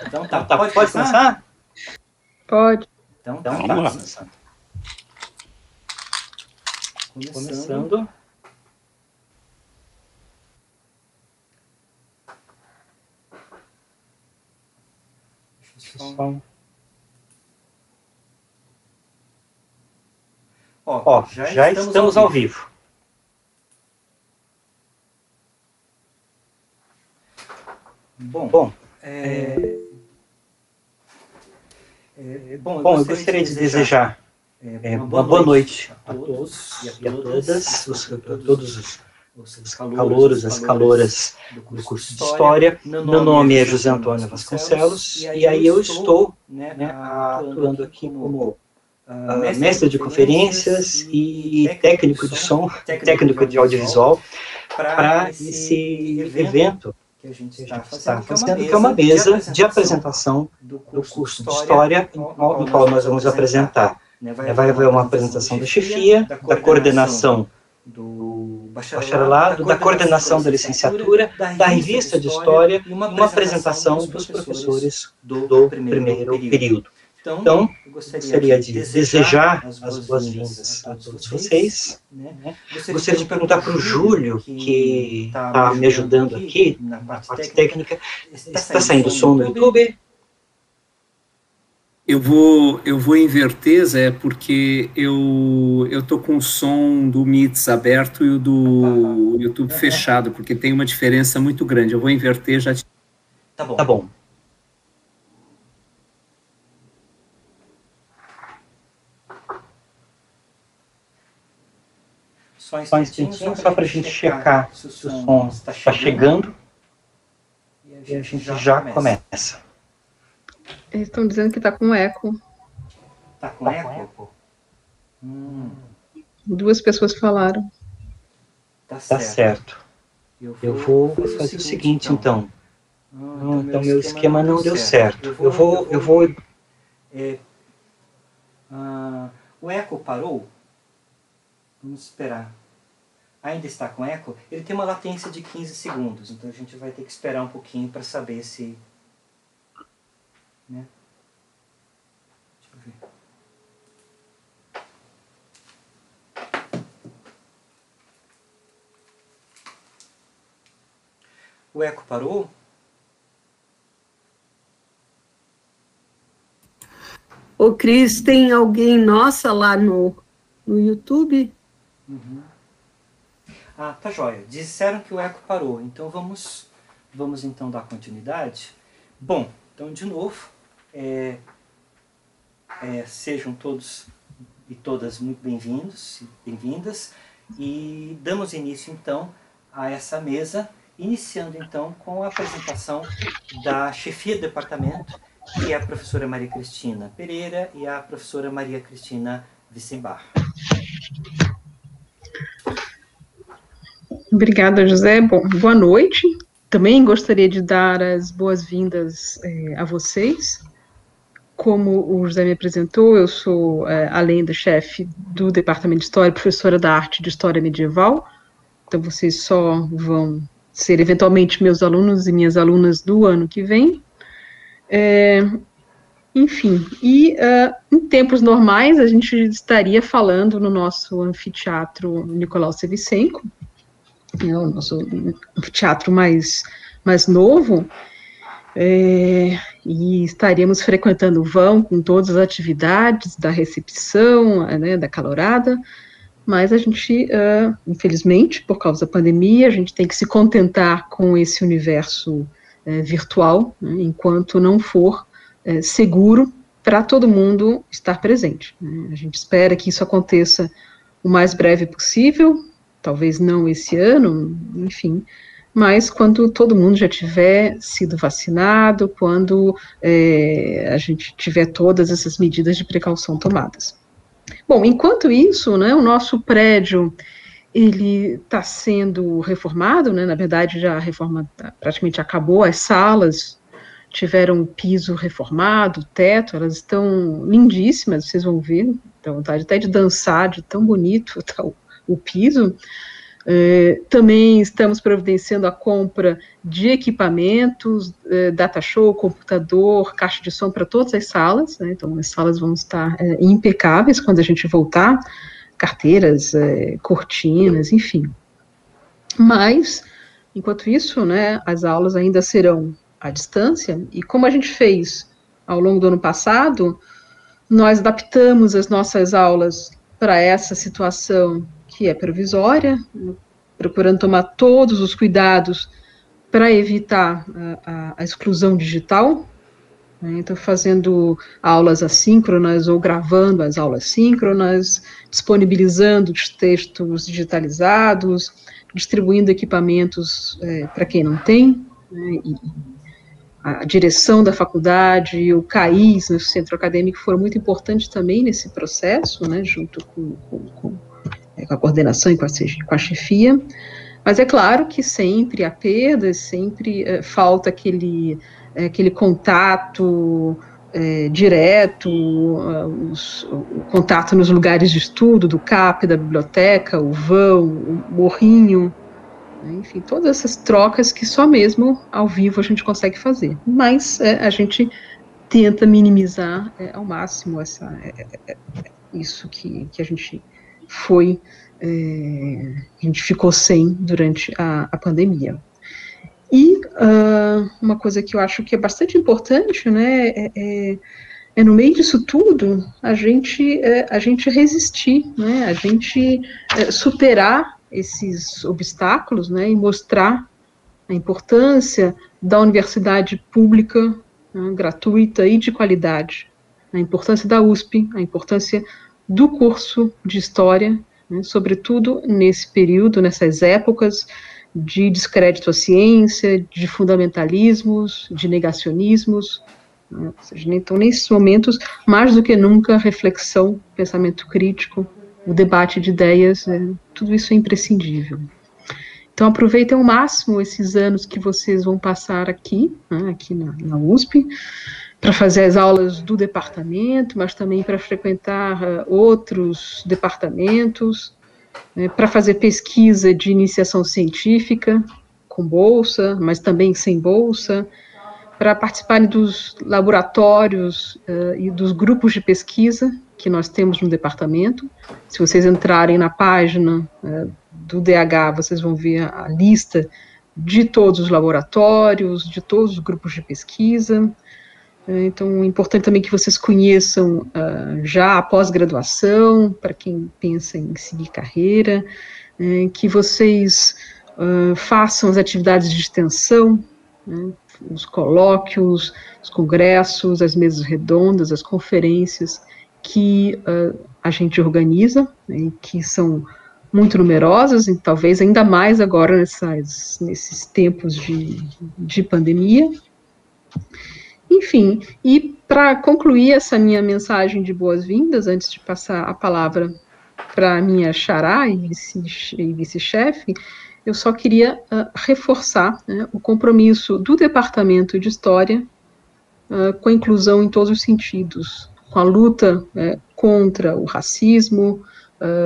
Então tá, pode começar? Pode. Então Vamos tá. lá. Começando. Pessoal. Ó, já estamos ao vivo. Bom, eu gostaria de desejar uma boa noite a todos e a todas, todos os calouros, as caloras do curso de História. Meu nome é José Antônio Vasconcelos e aí eu estou atuando aqui como mestre de conferências e técnico de som, técnico de audiovisual para esse evento que a gente está fazendo, que é uma mesa de apresentação do curso de História, no qual nós vamos apresentar. Vai haver uma apresentação da chefia, da coordenação do bacharelado, da coordenação da licenciatura, da revista de História e uma apresentação dos professores do primeiro período. Então, eu gostaria de desejar as boas-vindas a todos vocês. Gostaria de perguntar para o Júlio, que está me ajudando aqui na parte técnica, está saindo som no YouTube? Eu vou inverter, Zé, porque eu tô com o som do Meets aberto e o do YouTube fechado, porque tem uma diferença muito grande. Eu vou inverter já. Tá bom. Só um instantinho, só para a gente checar se o som está chegando. E a gente já começa. Eles estão dizendo que está com eco. Está com eco? Duas pessoas falaram. Tá certo. Eu vou fazer o seguinte, então. Então, meu esquema não deu certo. O eco parou? Vamos esperar. Ainda está com eco? Ele tem uma latência de 15 segundos, então a gente vai ter que esperar um pouquinho para saber se... Né? Deixa eu ver. O eco parou? Ô, Cris, tem alguém nossa lá no YouTube? Uhum. Ah, tá joia. Disseram que o eco parou, então vamos então dar continuidade. Bom, então de novo, sejam todos e todas muito bem-vindos e bem-vindas, e damos início então a essa mesa, iniciando então com a apresentação da chefia do departamento, que é a professora Maria Cristina Pereira e a professora Maria Cristina Wissenbach. Obrigada, José. Bom, boa noite. Também gostaria de dar as boas-vindas a vocês. Como o José me apresentou, eu sou, além da chefe do Departamento de História, professora da arte de História Medieval. Então, vocês só vão ser, eventualmente, meus alunos e minhas alunas do ano que vem. Enfim, em tempos normais, a gente estaria falando no nosso anfiteatro Nicolau Sevicenko, o nosso anfiteatro mais novo, e estaríamos frequentando o vão com todas as atividades da recepção, né, da calorada, mas a gente, infelizmente, por causa da pandemia, a gente tem que se contentar com esse universo virtual, né, enquanto não for seguro para todo mundo estar presente. Né. A gente espera que isso aconteça o mais breve possível, talvez não esse ano, enfim, mas quando todo mundo já tiver sido vacinado, quando a gente tiver todas essas medidas de precaução tomadas. Bom, enquanto isso, né, o nosso prédio, ele está sendo reformado, né, na verdade já a reforma praticamente acabou, as salas tiveram o piso reformado, o teto, elas estão lindíssimas, vocês vão ver, dá vontade até de dançar, de tão bonito está o piso. Também estamos providenciando a compra de equipamentos, data show, computador, caixa de som para todas as salas, né? Então as salas vão estar impecáveis quando a gente voltar, carteiras, cortinas, enfim. Mas, enquanto isso, né, as aulas ainda serão à distância, e como a gente fez ao longo do ano passado, nós adaptamos as nossas aulas para essa situação que é provisória, procurando tomar todos os cuidados para evitar a exclusão digital, né? Então fazendo aulas assíncronas ou gravando as aulas síncronas, disponibilizando os textos digitalizados, distribuindo equipamentos para quem não tem, né? E a direção da faculdade e o CAIS, no centro acadêmico, foram muito importantes também nesse processo, né, junto com a coordenação e com a chefia, mas é claro que sempre há perdas, sempre falta aquele contato direto, o contato nos lugares de estudo, do CAP, da biblioteca, o vão, o morrinho, enfim, todas essas trocas que só mesmo ao vivo a gente consegue fazer, mas a gente tenta minimizar ao máximo isso que a gente a gente ficou sem durante a pandemia. E uma coisa que eu acho que é bastante importante, né, no meio disso tudo, a gente resistir, né, a gente superar esses obstáculos, né, e mostrar a importância da universidade pública, né, gratuita e de qualidade, a importância da USP, a importância do curso de História, né, sobretudo nesse período, nessas épocas de descrédito à ciência, de fundamentalismos, de negacionismos, né, ou seja, então nesses momentos, mais do que nunca, reflexão, pensamento crítico, o debate de ideias, tudo isso é imprescindível. Então, aproveitem ao máximo esses anos que vocês vão passar aqui, né, aqui na USP, para fazer as aulas do departamento, mas também para frequentar outros departamentos, né, para fazer pesquisa de iniciação científica, com bolsa, mas também sem bolsa, para participarem dos laboratórios e dos grupos de pesquisa que nós temos no departamento. Se vocês entrarem na página do DH, vocês vão ver a lista de todos os laboratórios, de todos os grupos de pesquisa. Então, é importante também que vocês conheçam já a pós-graduação, para quem pensa em seguir carreira, que vocês façam as atividades de extensão, né, os colóquios, os congressos, as mesas redondas, as conferências que a gente organiza, né, que são muito numerosas, e talvez ainda mais agora nesses tempos de pandemia. Enfim, e para concluir essa minha mensagem de boas-vindas, antes de passar a palavra para a minha xará e vice-chefe, eu só queria reforçar, né, o compromisso do Departamento de História com a inclusão em todos os sentidos, com a luta contra o racismo,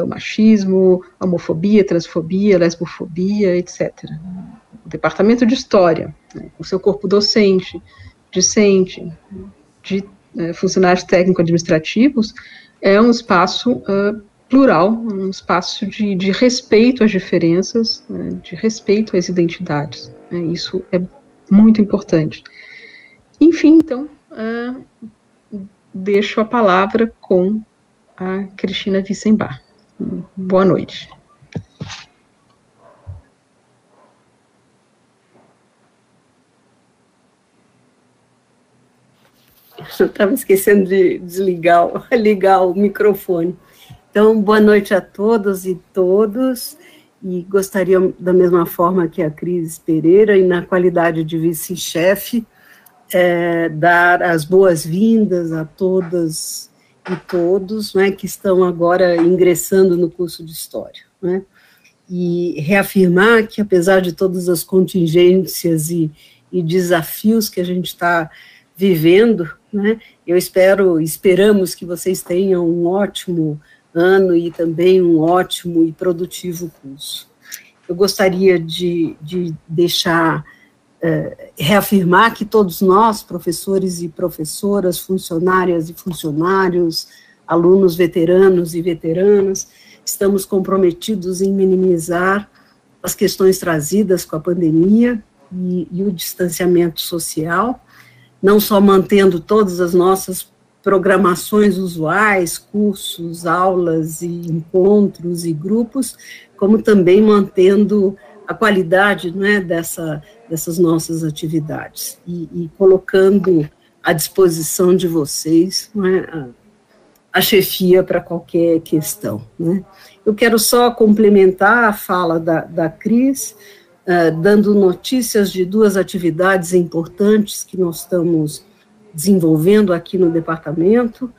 o machismo, a homofobia, transfobia, lesbofobia, etc. O Departamento de História, né, com seu corpo docente, discente, de funcionários técnico-administrativos, é um espaço plural, um espaço de respeito às diferenças, né, de respeito às identidades. Né, isso é muito importante. Enfim, então, deixo a palavra com a Cristina Wissenbach. Boa noite. Eu estava esquecendo de ligar o microfone. Então, boa noite a todos e todas, e gostaria, da mesma forma que a Cris Pereira, e na qualidade de vice-chefe, dar as boas-vindas a todas e todos, né, que estão agora ingressando no curso de História, né, e reafirmar que, apesar de todas as contingências e desafios que a gente está vivendo, né, esperamos que vocês tenham um ótimo ano e também um ótimo e produtivo curso. eu gostaria de deixar, reafirmar que todos nós, professores e professoras, funcionárias e funcionários, alunos veteranos e veteranas, estamos comprometidos em minimizar as questões trazidas com a pandemia e o distanciamento social, não só mantendo todas as nossas programações usuais, cursos, aulas e encontros e grupos, como também mantendo a qualidade, né, dessas nossas atividades e colocando à disposição de vocês, né, a chefia para qualquer questão, né. Eu quero só complementar a fala da Cris, dando notícias de duas atividades importantes que nós estamos desenvolvendo aqui no departamento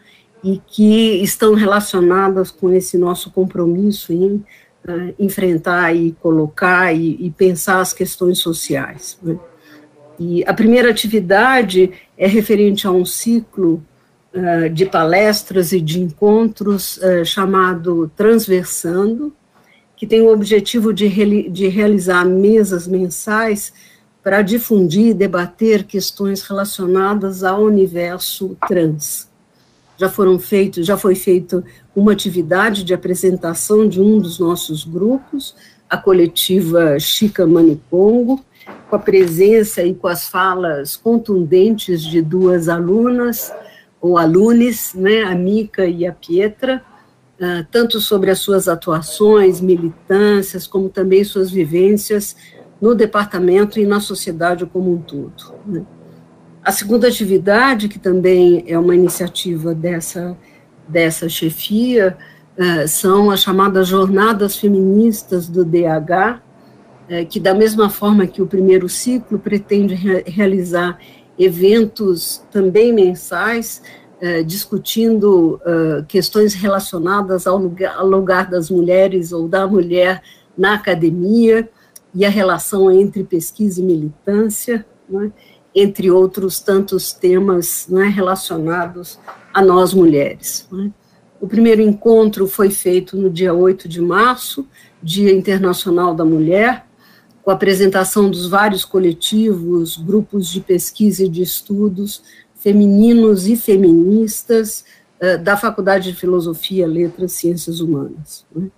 e que estão relacionadas com esse nosso compromisso em enfrentar e colocar e pensar as questões sociais, né. E a primeira atividade é referente a um ciclo de palestras e de encontros chamado Transversando, que tem o objetivo de realizar mesas mensais para difundir e debater questões relacionadas ao universo trans. Já foi feita uma atividade de apresentação de um dos nossos grupos, a coletiva Chica Manicongo, com a presença e com as falas contundentes de duas alunas, ou alunes, né, a Mica e a Pietra, tanto sobre as suas atuações, militâncias, como também suas vivências no departamento e na sociedade como um todo, né. A segunda atividade, que também é uma iniciativa dessa chefia, são as chamadas Jornadas Feministas do DH, que da mesma forma que o primeiro ciclo pretende realizar eventos também mensais, discutindo questões relacionadas ao lugar das mulheres ou da mulher na academia e a relação entre pesquisa e militância, né, entre outros tantos temas, né, relacionados a nós mulheres, né. O primeiro encontro foi feito no dia 8 de março, Dia Internacional da Mulher, com a apresentação dos vários coletivos, grupos de pesquisa e de estudos femininos e feministas da Faculdade de Filosofia, Letras e Ciências Humanas, né.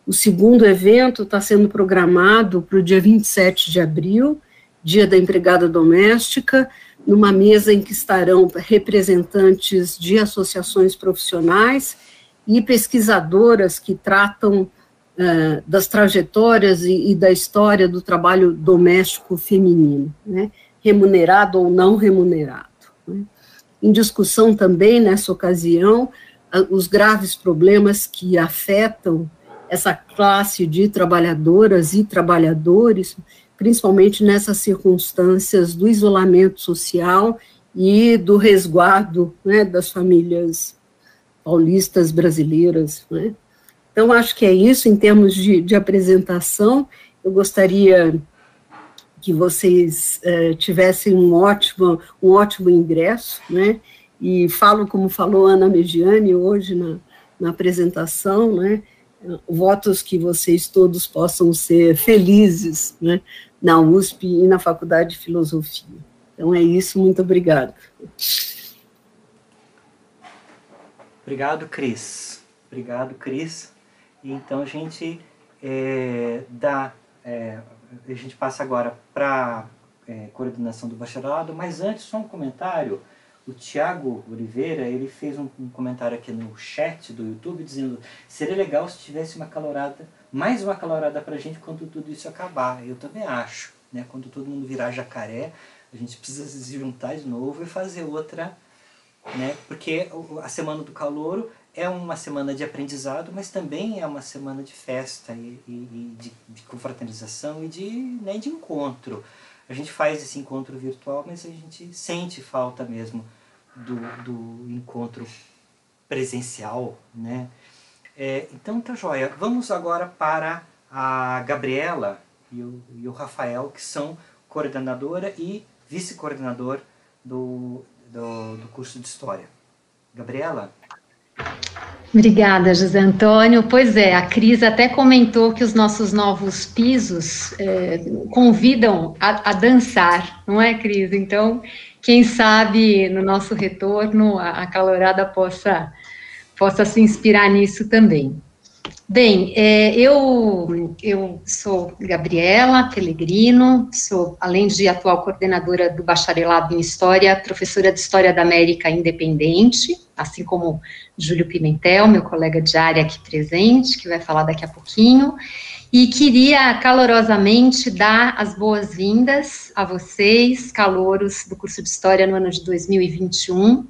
O segundo evento está sendo programado para o dia 27 de abril, Dia da Empregada Doméstica, numa mesa em que estarão representantes de associações profissionais e pesquisadoras que tratam das trajetórias e da história do trabalho doméstico feminino, né, remunerado ou não remunerado, né. Em discussão também, nessa ocasião, os graves problemas que afetam essa classe de trabalhadoras e trabalhadores, principalmente nessas circunstâncias do isolamento social e do resguardo, né, das famílias paulistas brasileiras, né. Então, acho que é isso em termos de apresentação. Eu gostaria que vocês tivessem um ótimo ingresso, né, e falo como falou Ana Mediani hoje na apresentação, né, votos que vocês todos possam ser felizes, né, na USP e na Faculdade de Filosofia. Então é isso, muito obrigada. Obrigado, Cris. Obrigado, Cris. E então a gente a gente passa agora para coordenação do bacharelado, mas antes só um comentário. O Tiago Oliveira, ele fez um comentário aqui no chat do YouTube, dizendo: seria legal se tivesse uma calorada, mais uma calorada para a gente quando tudo isso acabar. Eu também acho, né? Quando todo mundo virar jacaré, a gente precisa se juntar de novo e fazer outra, né? Porque a Semana do Calouro é uma semana de aprendizado, mas também é uma semana de festa e de confraternização e de encontro. A gente faz esse encontro virtual, mas a gente sente falta mesmo do encontro presencial, né? Então, tá joia. Vamos agora para a Gabriela e o Rafael, que são coordenadora e vice-coordenador do curso de História. Gabriela? Obrigada, José Antônio. Pois é, a Cris até comentou que os nossos novos pisos convidam a dançar, não é, Cris? Então, quem sabe no nosso retorno a Calorada possa se inspirar nisso também. Bem, eu sou Gabriela Pellegrino, sou, além de atual coordenadora do Bacharelado em História, professora de História da América independente, assim como Júlio Pimentel, meu colega de área aqui presente, que vai falar daqui a pouquinho, e queria calorosamente dar as boas-vindas a vocês, calouros do curso de História no ano de 2021.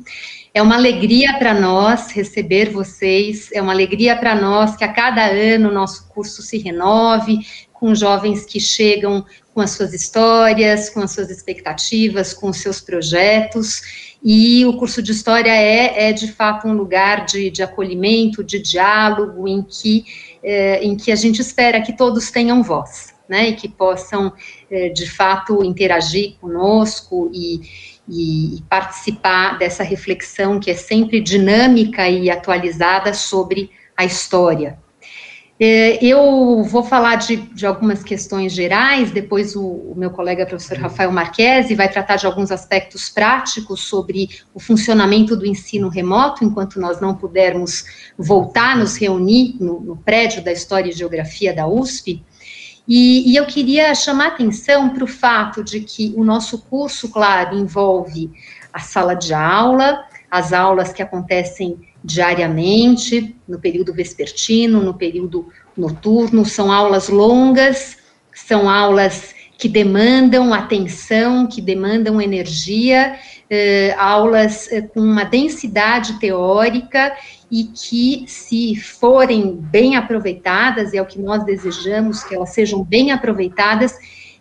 É uma alegria para nós receber vocês, é uma alegria para nós que a cada ano o nosso curso se renove, com jovens que chegam com as suas histórias, com as suas expectativas, com os seus projetos, e o curso de História é de fato um lugar de acolhimento, de diálogo, em que a gente espera que todos tenham voz, né, e que possam, de fato, interagir conosco e participar dessa reflexão que é sempre dinâmica e atualizada sobre a história. Eu vou falar de algumas questões gerais, depois o meu colega professor Rafael Marchesi vai tratar de alguns aspectos práticos sobre o funcionamento do ensino remoto, enquanto nós não pudermos voltar a nos reunir no prédio da História e Geografia da USP. E eu queria chamar atenção para o fato de que o nosso curso, claro, envolve a sala de aula, as aulas que acontecem diariamente, no período vespertino, no período noturno, são aulas longas, são aulas que demandam atenção, que demandam energia, aulas com uma densidade teórica e que, se forem bem aproveitadas, e é o que nós desejamos, que elas sejam bem aproveitadas,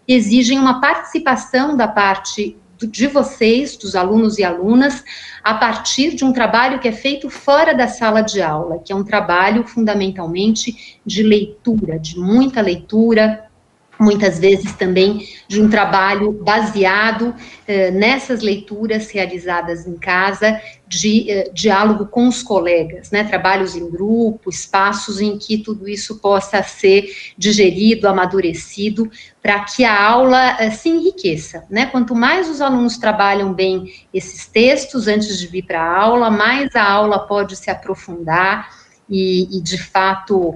exigem uma participação da parte de vocês, dos alunos e alunas, a partir de um trabalho que é feito fora da sala de aula, que é um trabalho fundamentalmente de leitura, de muita leitura, muitas vezes também de um trabalho baseado nessas leituras realizadas em casa, de diálogo com os colegas, né, trabalhos em grupo, espaços em que tudo isso possa ser digerido, amadurecido, para que a aula se enriqueça, né, quanto mais os alunos trabalham bem esses textos antes de vir para a aula, mais a aula pode se aprofundar e de fato,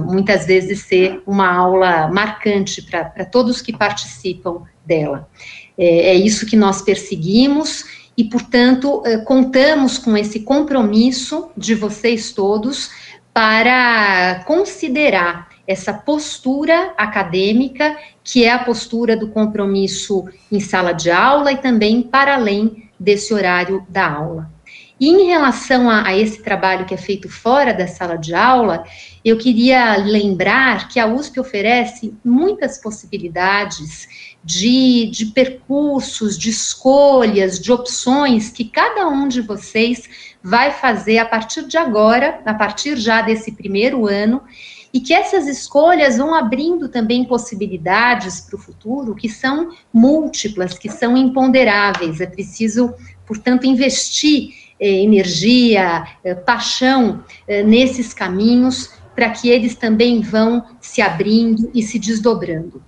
muitas vezes ser uma aula marcante para todos que participam dela. É isso que nós perseguimos e, portanto, contamos com esse compromisso de vocês todos para considerar essa postura acadêmica, que é a postura do compromisso em sala de aula e também para além desse horário da aula. E em relação a esse trabalho que é feito fora da sala de aula, eu queria lembrar que a USP oferece muitas possibilidades de percursos, de escolhas, de opções que cada um de vocês vai fazer a partir de agora, a partir já desse primeiro ano, e que essas escolhas vão abrindo também possibilidades para o futuro que são múltiplas, que são imponderáveis. É preciso, portanto, investir energia, paixão nesses caminhos, para que eles também vão se abrindo e se desdobrando.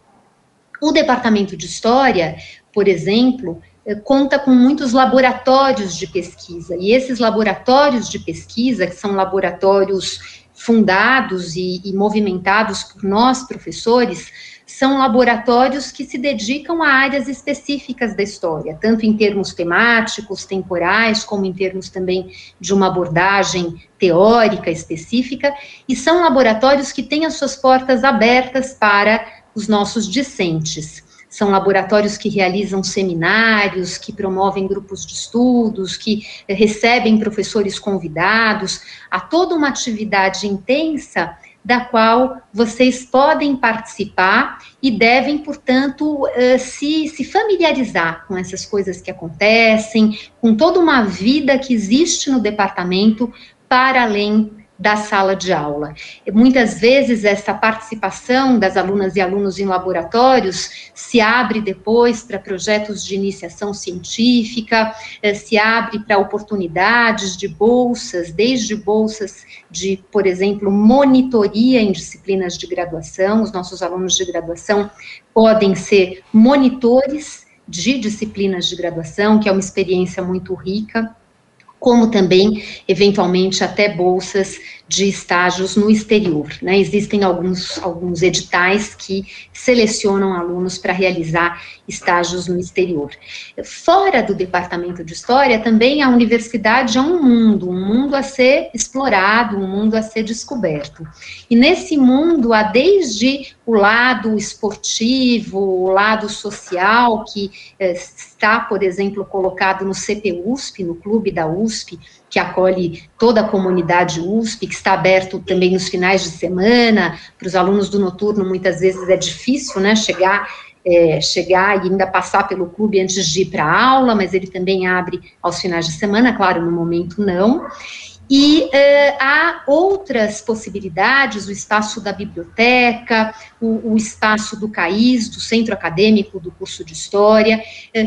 O Departamento de História, por exemplo, conta com muitos laboratórios de pesquisa, e esses laboratórios de pesquisa, que são laboratórios fundados e movimentados por nós, professores, são laboratórios que se dedicam a áreas específicas da história, tanto em termos temáticos, temporais, como em termos também de uma abordagem teórica específica, e são laboratórios que têm as suas portas abertas para os nossos discentes. São laboratórios que realizam seminários, que promovem grupos de estudos, que recebem professores convidados, há toda uma atividade intensa da qual vocês podem participar e devem, portanto, se familiarizar com essas coisas que acontecem, com toda uma vida que existe no departamento para além da sala de aula. Muitas vezes essa participação das alunas e alunos em laboratórios se abre depois para projetos de iniciação científica, se abre para oportunidades de bolsas, desde bolsas de, por exemplo, monitoria em disciplinas de graduação. Os nossos alunos de graduação podem ser monitores de disciplinas de graduação, que é uma experiência muito rica, como também, eventualmente, até bolsas de estágios no exterior, né? Existem alguns editais que selecionam alunos para realizar estágios no exterior. Fora do departamento de História, também a universidade é um mundo a ser explorado, um mundo a ser descoberto. E nesse mundo há desde o lado esportivo, o lado social, que está, por exemplo, colocado no CPUSP, no clube da USP, que acolhe toda a comunidade USP, que está aberto também nos finais de semana. Para os alunos do noturno, muitas vezes é difícil, né, chegar e ainda passar pelo clube antes de ir para a aula, mas ele também abre aos finais de semana, claro, no momento não. E há outras possibilidades, o espaço da biblioteca, o espaço do CAIS, do Centro Acadêmico do curso de História,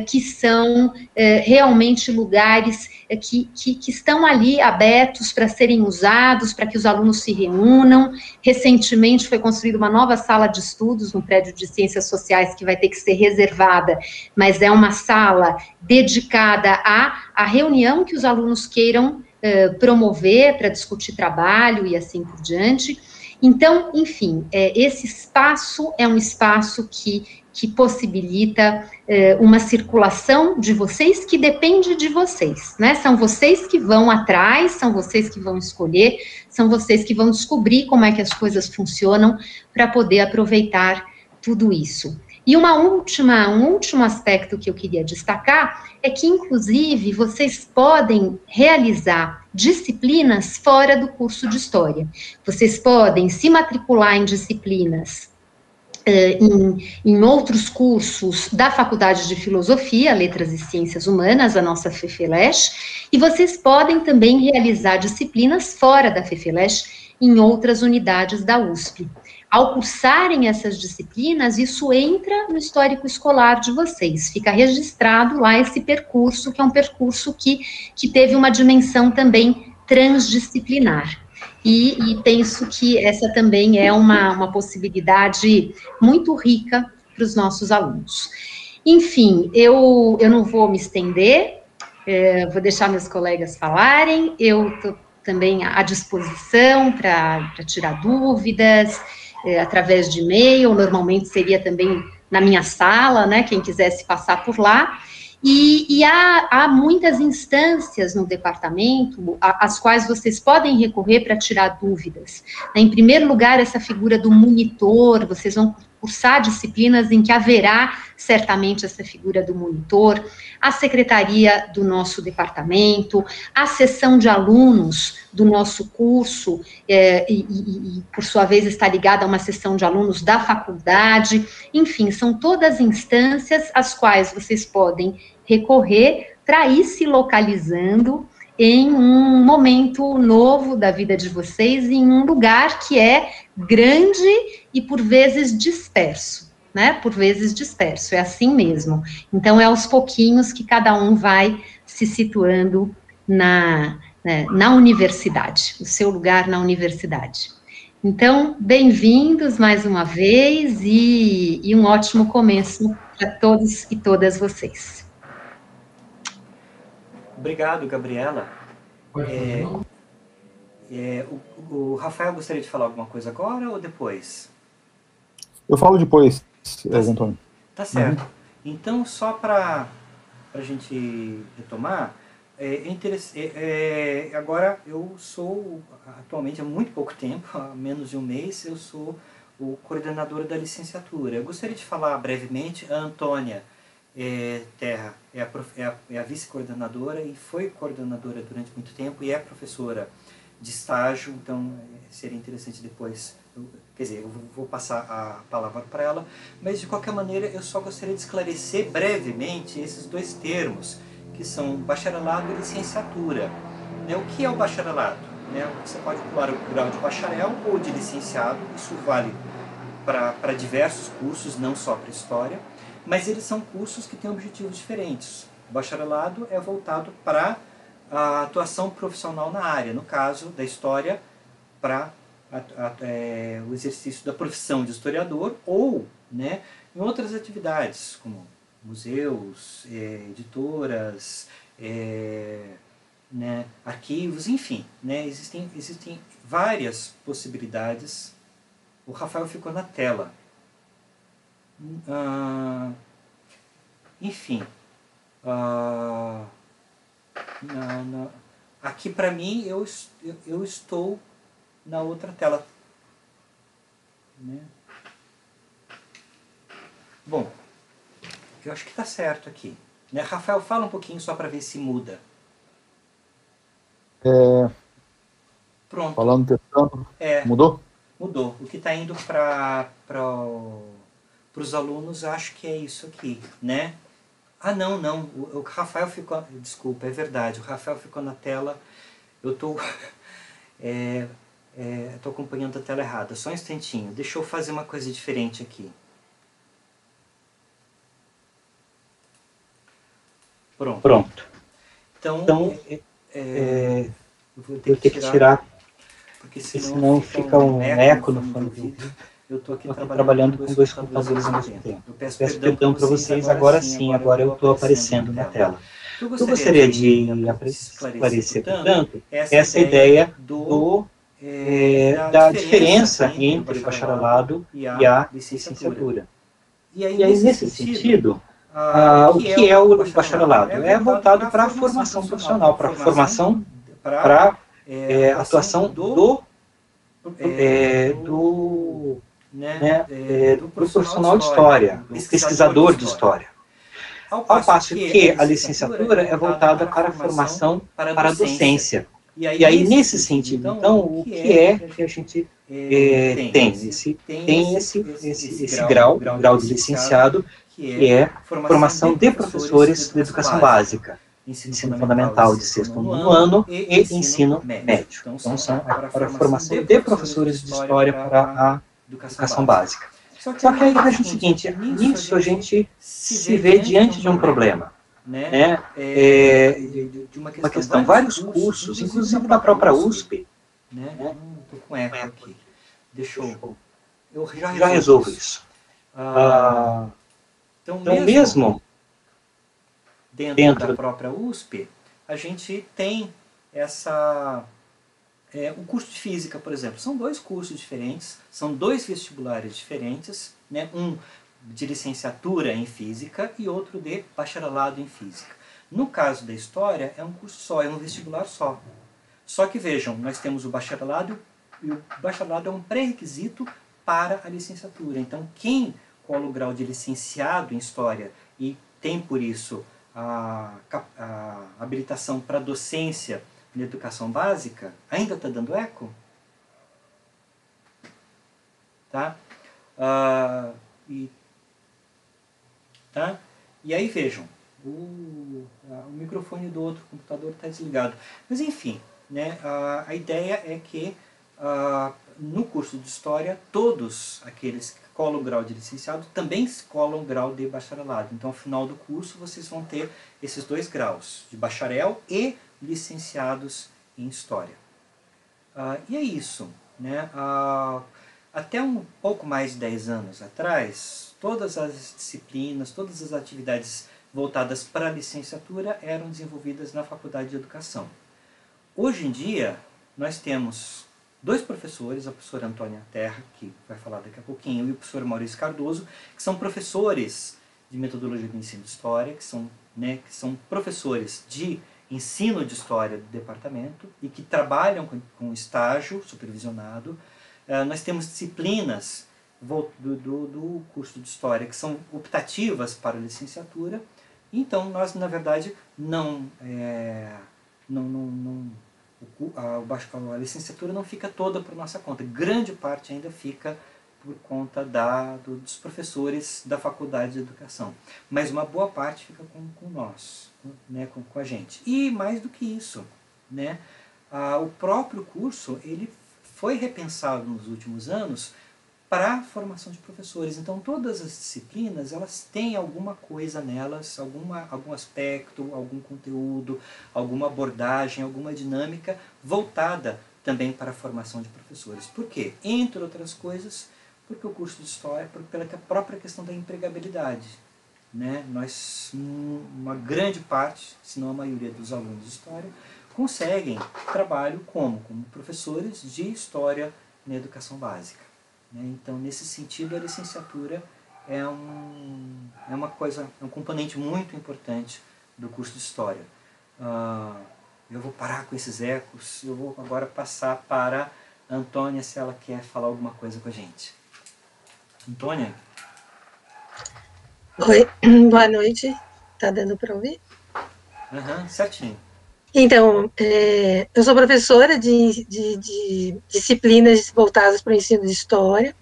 que são realmente lugares que estão ali abertos para serem usados, para que os alunos se reúnam. Recentemente foi construída uma nova sala de estudos no prédio de Ciências Sociais, que vai ter que ser reservada, mas é uma sala dedicada à reunião que os alunos queiram promover para discutir trabalho e assim por diante. Então, enfim, esse espaço é um espaço que possibilita uma circulação de vocês que depende de vocês, né? São vocês que vão atrás, são vocês que vão escolher, são vocês que vão descobrir como é que as coisas funcionam para poder aproveitar tudo isso. E um último aspecto que eu queria destacar é que, inclusive, vocês podem realizar disciplinas fora do curso de História. Vocês podem se matricular em disciplinas em outros cursos da Faculdade de Filosofia, Letras e Ciências Humanas, a nossa FEFELESH, e vocês podem também realizar disciplinas fora da FEFELESH em outras unidades da USP. Ao cursarem essas disciplinas, isso entra no histórico escolar de vocês, fica registrado lá esse percurso, que é um percurso que teve uma dimensão também transdisciplinar. E penso que essa também é uma possibilidade muito rica para os nossos alunos. Enfim, eu não vou me estender, vou deixar meus colegas falarem, eu estou também à disposição para tirar dúvidas, através de e-mail, normalmente seria também na minha sala, né, quem quisesse passar por lá, e há muitas instâncias no departamento às quais vocês podem recorrer para tirar dúvidas. Em primeiro lugar, essa figura do monitor, vocês vão cursar disciplinas em que haverá certamente essa figura do monitor, a secretaria do nosso departamento, a seção de alunos do nosso curso, e por sua vez está ligada a uma seção de alunos da faculdade, enfim, são todas instâncias às quais vocês podem recorrer para ir se localizando em um momento novo da vida de vocês, em um lugar que é grande e por vezes disperso, né? Por vezes disperso, é assim mesmo. Então, é aos pouquinhos que cada um vai se situando na universidade, o seu lugar na universidade. Então, bem-vindos mais uma vez e um ótimo começo para todos e todas vocês. Obrigado, Gabriela. O Rafael gostaria de falar alguma coisa agora ou depois? Eu falo depois, Antônio. Tá certo. Então, só para a gente retomar, agora eu sou, atualmente há muito pouco tempo, há menos de um mês, eu sou o coordenador da licenciatura. Eu gostaria de falar brevemente, a Antônia Terra é a vice-coordenadora e foi coordenadora durante muito tempo e é professora de estágio, então seria interessante depois, eu vou passar a palavra para ela, mas de qualquer maneira eu só gostaria de esclarecer brevemente esses dois termos, que são bacharelado e licenciatura. O que é o bacharelado? né? Você pode pular o grau de bacharel ou de licenciado, isso vale para diversos cursos, não só para história, mas eles são cursos que têm objetivos diferentes. O bacharelado é voltado para a atuação profissional na área, no caso da história, para o exercício da profissão de historiador ou, né, em outras atividades, como museus, editoras, né, arquivos, enfim, né, existem várias possibilidades. O Rafael ficou na tela. Enfim, aqui para mim eu estou na outra tela, né? Bom, eu acho que está certo aqui, né? Rafael, fala um pouquinho só para ver se muda. Pronto. Falando, testando. Mudou? Mudou. O que está indo para os alunos, acho que é isso aqui, né? Ah, não. O Rafael ficou... Desculpa, é verdade. O Rafael ficou na tela. Eu estou... estou acompanhando a tela errada. Só um instantinho. Deixa eu fazer uma coisa diferente aqui. Pronto. Então eu vou ter que tirar, porque senão fica um eco no fone do ouvido. Eu estou aqui trabalhando com dois computadores ao mesmo tempo. Eu peço perdão para vocês agora sim, agora eu estou aparecendo na tela. Eu gostaria de esclarecer, portanto, essa ideia da diferença entre o bacharelado e a licenciatura. E aí, nesse sentido, o que é o bacharelado? É voltado para a formação profissional, para a formação, para a atuação do profissional de história, do pesquisador de história. Ao passo que a licenciatura é voltada para a formação, para a docência. E aí, nesse sentido, então, o que é que a gente tem esse grau de licenciado, que é formação de professores de educação básica, ensino fundamental de 6º ao 9º ano e ensino médio. Então, são para a formação de professores de história para a educação básica. Só que aí veja o seguinte, nisso a gente se vê diante de um problema, né? De uma questão, vários cursos, inclusive da própria USP, né? Estou com eco aqui. Deixa eu já resolvo isso. Então, mesmo dentro da própria USP, a gente tem o curso de Física, por exemplo. São 2 cursos diferentes, são 2 vestibulares diferentes, né? Um de licenciatura em Física e outro de bacharelado em Física. No caso da História, é um curso só, é um vestibular só. Só que vejam, nós temos o bacharelado, e o bacharelado é um pré-requisito para a licenciatura. Então, quem cola o grau de licenciado em História e tem, por isso, a habilitação para docência na educação básica, ainda está dando eco? Tá? E aí vejam, o microfone do outro computador está desligado. Mas enfim, né, a ideia é que no curso de História, todos aqueles que colam o grau de licenciado também colam o grau de bacharelado. Então, ao final do curso, vocês vão ter esses 2 graus, de bacharel e licenciados em História. E é isso, né? Até um pouco mais de 10 anos atrás, todas as disciplinas, todas as atividades voltadas para a licenciatura eram desenvolvidas na Faculdade de Educação. Hoje em dia, nós temos 2 professores, a professora Antônia Terra, que vai falar daqui a pouquinho, e o professor Maurício Cardoso, que são professores de metodologia do ensino de História, que são professores de ensino de História do departamento e que trabalham com estágio supervisionado. Nós temos disciplinas do curso de História que são optativas para a licenciatura. Então, nós, na verdade, a licenciatura não fica toda por nossa conta. Grande parte ainda fica por conta dos professores da Faculdade de Educação. Mas uma boa parte fica com nós, né, com a gente. E mais do que isso, né, o próprio curso ele foi repensado nos últimos anos para a formação de professores. Então, todas as disciplinas, elas têm alguma coisa nelas, algum aspecto, algum conteúdo, alguma abordagem, alguma dinâmica voltada também para a formação de professores. Por quê? Entre outras coisas, porque o curso de História, pela própria questão da empregabilidade. Né? Uma grande parte, se não a maioria dos alunos de História, conseguem trabalho como professores de História na educação básica. Então, nesse sentido, a licenciatura é uma coisa, é um componente muito importante do curso de História. Eu vou parar com esses ecos, eu vou agora passar para a Antônia, se ela quer falar alguma coisa com a gente. Antônia? Oi, boa noite. Tá dando para ouvir? Certinho. Então, eu sou professora de disciplinas voltadas para o ensino de História.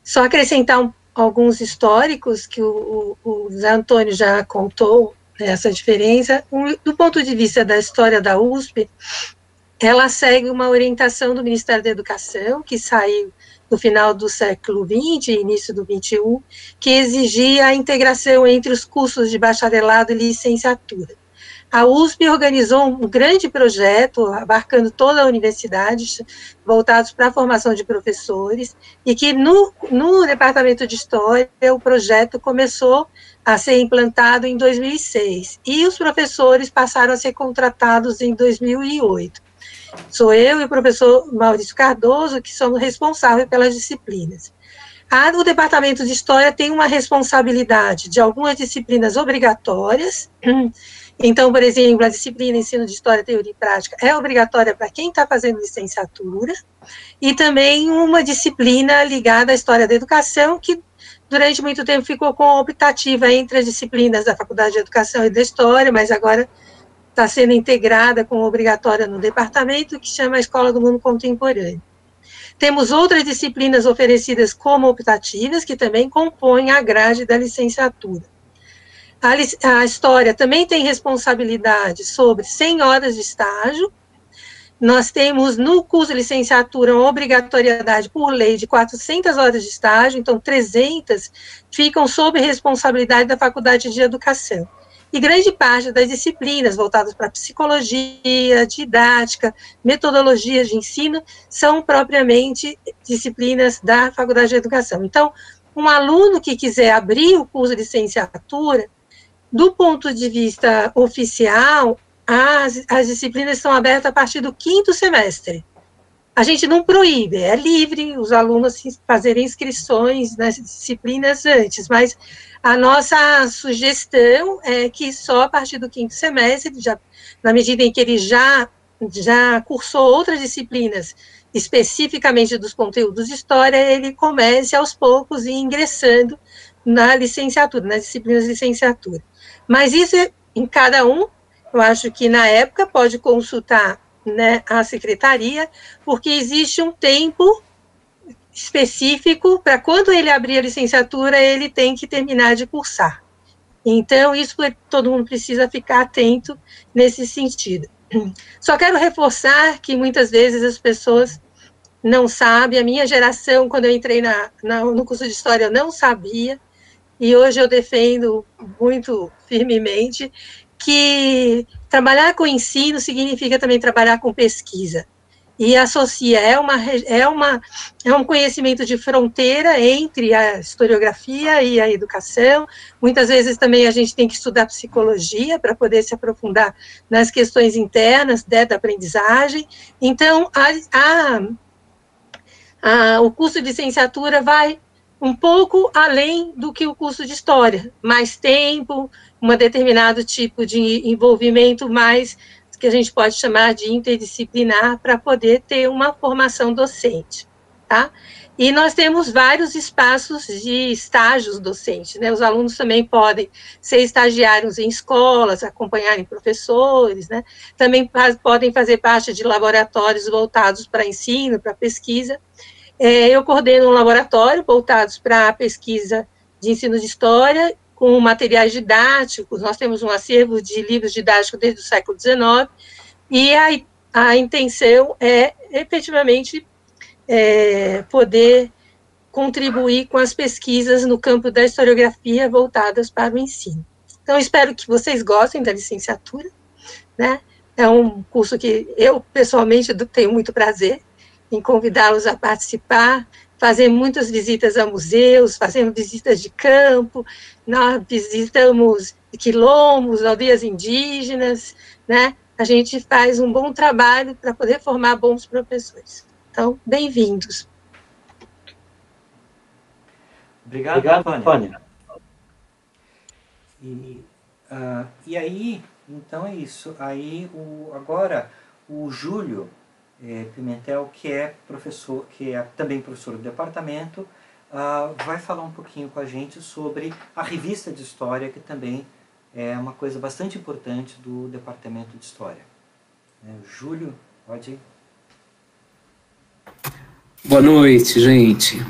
Só acrescentar alguns históricos que o Zé Antônio já contou, essa diferença. Do ponto de vista da história da USP, ela segue uma orientação do Ministério da Educação, que saiu no final do século XX, início do XXI, que exigia a integração entre os cursos de bacharelado e licenciatura. A USP organizou um grande projeto, abarcando toda a universidade, voltados para a formação de professores, e que no Departamento de História, o projeto começou a ser implantado em 2006, e os professores passaram a ser contratados em 2008. Sou eu e o professor Maurício Cardoso, que somos responsáveis pelas disciplinas. O Departamento de História tem uma responsabilidade de algumas disciplinas obrigatórias. Então, por exemplo, a disciplina Ensino de História, Teoria e Prática é obrigatória para quem está fazendo licenciatura, e também uma disciplina ligada à História da Educação, que durante muito tempo ficou com optativa entre as disciplinas da Faculdade de Educação e da História, mas agora está sendo integrada com obrigatória no departamento, que chama a Escola do Mundo Contemporâneo. Temos outras disciplinas oferecidas como optativas, que também compõem a grade da licenciatura. A História também tem responsabilidade sobre 100 horas de estágio. Nós temos no curso de licenciatura uma obrigatoriedade por lei de 400 horas de estágio, então 300 ficam sob responsabilidade da Faculdade de Educação. E grande parte das disciplinas voltadas para psicologia, didática, metodologia de ensino, são propriamente disciplinas da Faculdade de Educação. Então, um aluno que quiser abrir o curso de licenciatura, do ponto de vista oficial, as disciplinas estão abertas a partir do 5º semestre. A gente não proíbe, é livre os alunos fazerem inscrições nas disciplinas antes, mas a nossa sugestão é que só a partir do 5º semestre, na medida em que ele já cursou outras disciplinas, especificamente dos conteúdos de história, ele comece aos poucos a ir ingressando na licenciatura, nas disciplinas de licenciatura. Mas isso é em cada um. Eu acho que na época pode consultar, né, a secretaria, porque existe um tempo específico para quando ele abrir a licenciatura, ele tem que terminar de cursar. Então, isso todo mundo precisa ficar atento nesse sentido. Só quero reforçar que muitas vezes as pessoas não sabem. A minha geração, quando eu entrei no curso de História, eu não sabia, e hoje eu defendo muito firmemente que trabalhar com ensino significa também trabalhar com pesquisa. E associa, é um conhecimento de fronteira entre a historiografia e a educação. Muitas vezes também a gente tem que estudar psicologia para poder se aprofundar nas questões internas da aprendizagem. Então, o curso de licenciatura vai um pouco além do que o curso de História, mais tempo, um determinado tipo de envolvimento mais, que a gente pode chamar de interdisciplinar, para poder ter uma formação docente, tá? E nós temos vários espaços de estágios docentes, né? Os alunos também podem ser estagiários em escolas, acompanharem professores, né? Também podem fazer parte de laboratórios voltados para ensino, para pesquisa. Eu coordeno um laboratório voltados para a pesquisa de ensino de história, com materiais didáticos. Nós temos um acervo de livros didáticos desde o século XIX, e a intenção é, efetivamente, poder contribuir com as pesquisas no campo da historiografia voltadas para o ensino. Então, espero que vocês gostem da licenciatura, né? É um curso que eu, pessoalmente, tenho muito prazer em convidá-los a participar, fazer muitas visitas a museus, fazemos visitas de campo, nós visitamos quilombos, aldeias indígenas, né? A gente faz um bom trabalho para poder formar bons professores. Então, bem-vindos. Obrigado, Antônia. E aí, então é isso. Aí, agora, o Júlio Pimentel, que é professor, que é também professor do departamento, vai falar um pouquinho com a gente sobre a revista de História, que também é uma coisa bastante importante do departamento de História. Júlio, pode ir. Boa noite, gente.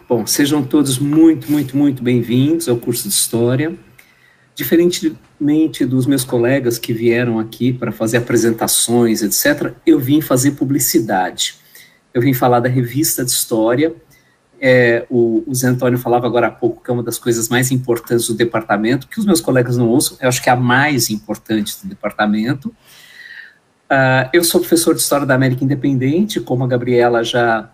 Bom, sejam todos muito bem-vindos ao curso de História. Diferentemente dos meus colegas que vieram aqui para fazer apresentações, etc., eu vim fazer publicidade. Eu vim falar da revista de História. O Zé Antônio falava agora há pouco que é uma das coisas mais importantes do departamento, que os meus colegas não ouçam, eu acho que é a mais importante do departamento. Eu sou professor de História da América Independente, como a Gabriela já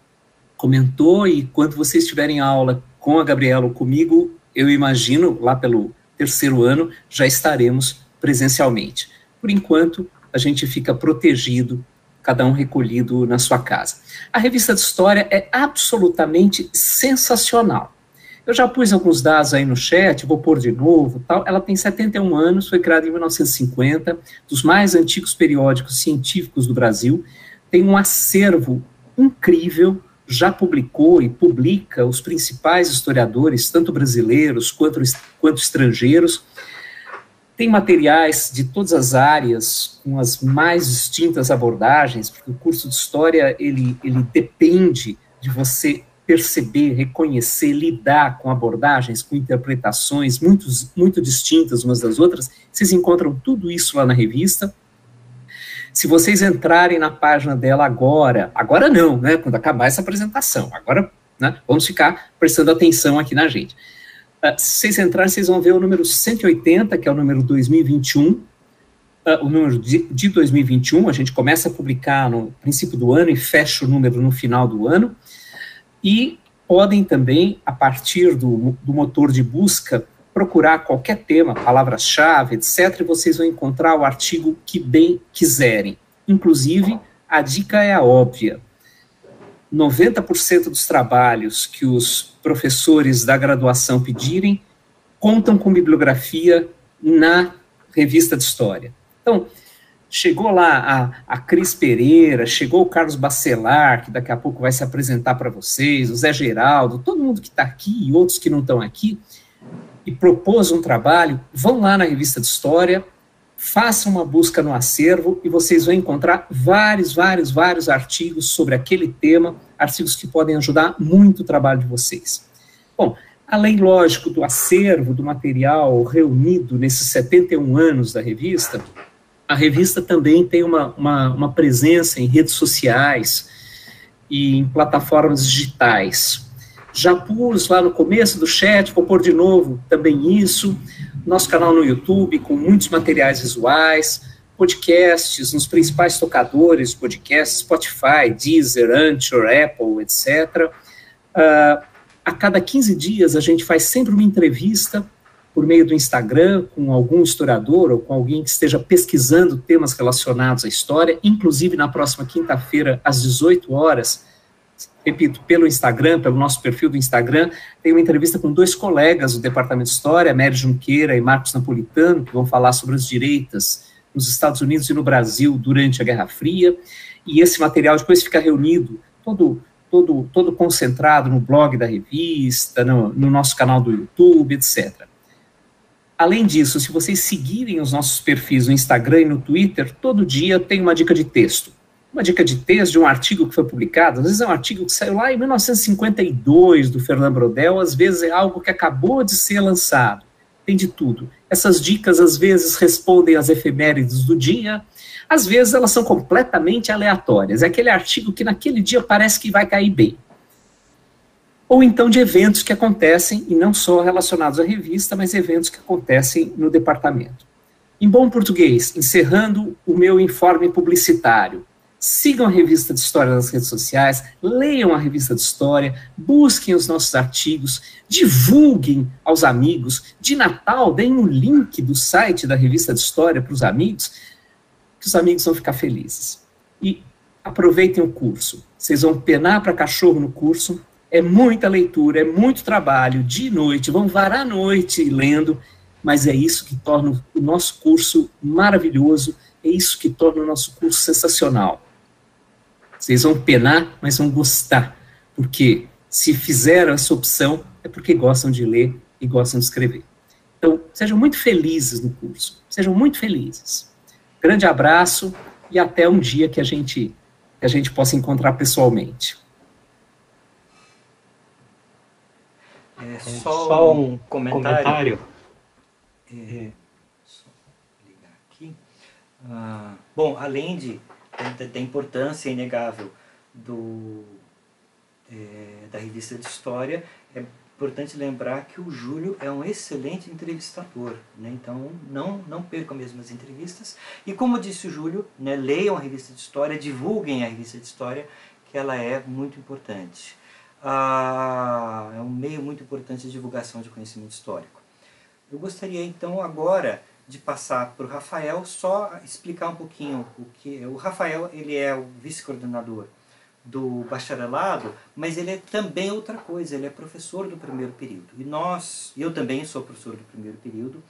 comentou, e quando vocês tiverem aula com a Gabriela ou comigo, eu imagino, lá pelo terceiro ano, já estaremos presencialmente. Por enquanto, a gente fica protegido, cada um recolhido na sua casa. A revista de História é absolutamente sensacional. Eu já pus alguns dados aí no chat, vou pôr de novo, tal. Ela tem 71 anos, foi criada em 1950, dos mais antigos periódicos científicos do Brasil, tem um acervo incrível, já publicou e publica os principais historiadores, tanto brasileiros quanto estrangeiros. Tem materiais de todas as áreas, com as mais distintas abordagens, porque o curso de História, ele depende de você perceber, reconhecer, lidar com abordagens, com interpretações muito distintas umas das outras. Vocês encontram tudo isso lá na revista. Se vocês entrarem na página dela agora não, né, quando acabar essa apresentação, agora, né, vamos ficar prestando atenção aqui na gente. Se vocês entrarem, vocês vão ver o número 180, que é o número 2021, o número de 2021, a gente começa a publicar no princípio do ano e fecha o número no final do ano, e podem também, a partir do motor de busca, procurar qualquer tema, palavras-chave, etc., e vocês vão encontrar o artigo que bem quiserem. Inclusive, a dica é a óbvia. 90% dos trabalhos que os professores da graduação pedirem contam com bibliografia na revista de História. Então, chegou lá a Cris Pereira, chegou o Carlos Bacelar, que daqui a pouco vai se apresentar para vocês, o Zé Geraldo, todo mundo que está aqui e outros que não estão aqui, e propôs um trabalho, vão lá na revista de História, façam uma busca no acervo e vocês vão encontrar vários artigos sobre aquele tema, artigos que podem ajudar muito o trabalho de vocês. Bom, além, lógico, do acervo, do material reunido nesses 71 anos da revista, a revista também tem uma presença em redes sociais e em plataformas digitais. Já pus lá no começo do chat, vou pôr de novo também isso, nosso canal no YouTube com muitos materiais visuais, podcasts nos principais tocadores de podcasts, Spotify, Deezer, Anchor, Apple, etc. A cada 15 dias a gente faz sempre uma entrevista por meio do Instagram com algum historiador ou com alguém que esteja pesquisando temas relacionados à história, inclusive na próxima quinta-feira, às 18 horas, repito, pelo Instagram, pelo nosso perfil do Instagram, tem uma entrevista com 2 colegas do Departamento de História, Mary Junqueira e Marcos Napolitano, que vão falar sobre as direitas nos Estados Unidos e no Brasil durante a Guerra Fria, e esse material depois fica reunido, todo concentrado no blog da revista, no nosso canal do YouTube, etc. Além disso, se vocês seguirem os nossos perfis no Instagram e no Twitter, todo dia tem uma dica de texto. Uma dica de texto de um artigo que foi publicado, às vezes é um artigo que saiu lá em 1952, do Fernando Brodel, às vezes é algo que acabou de ser lançado. tem de tudo. Essas dicas, às vezes, respondem às efemérides do dia, às vezes elas são completamente aleatórias. É aquele artigo que naquele dia parece que vai cair bem. Ou então de eventos que acontecem, e não só relacionados à revista, mas eventos que acontecem no departamento. Em bom português, encerrando o meu informe publicitário, sigam a revista de História nas redes sociais, leiam a revista de História, busquem os nossos artigos, divulguem aos amigos. De Natal, deem o link do site da revista de História para os amigos, que os amigos vão ficar felizes. E aproveitem o curso. Vocês vão penar para cachorro no curso. É muita leitura, é muito trabalho, de noite, vão varar a noite lendo, mas é isso que torna o nosso curso maravilhoso, é isso que torna o nosso curso sensacional. Vocês vão penar, mas vão gostar, porque se fizeram essa opção, é porque gostam de ler e gostam de escrever. Então, sejam muito felizes no curso, sejam muito felizes. Grande abraço e até um dia que a gente possa encontrar pessoalmente. Só um comentário. Só ligar aqui. Bom, além da importância inegável da revista de História, é importante lembrar que o Júlio é um excelente entrevistador, né? Então não percam mesmo as entrevistas. E como disse o Júlio, né, leiam a revista de História, divulguem a revista de História, que ela é muito importante. É um meio muito importante de divulgação de conhecimento histórico. Eu gostaria então agora de passar para o Rafael, só explicar um pouquinho o que... O Rafael, ele é o vice-coordenador do bacharelado, mas ele é também outra coisa, ele é professor do primeiro período. E eu também sou professor do primeiro período,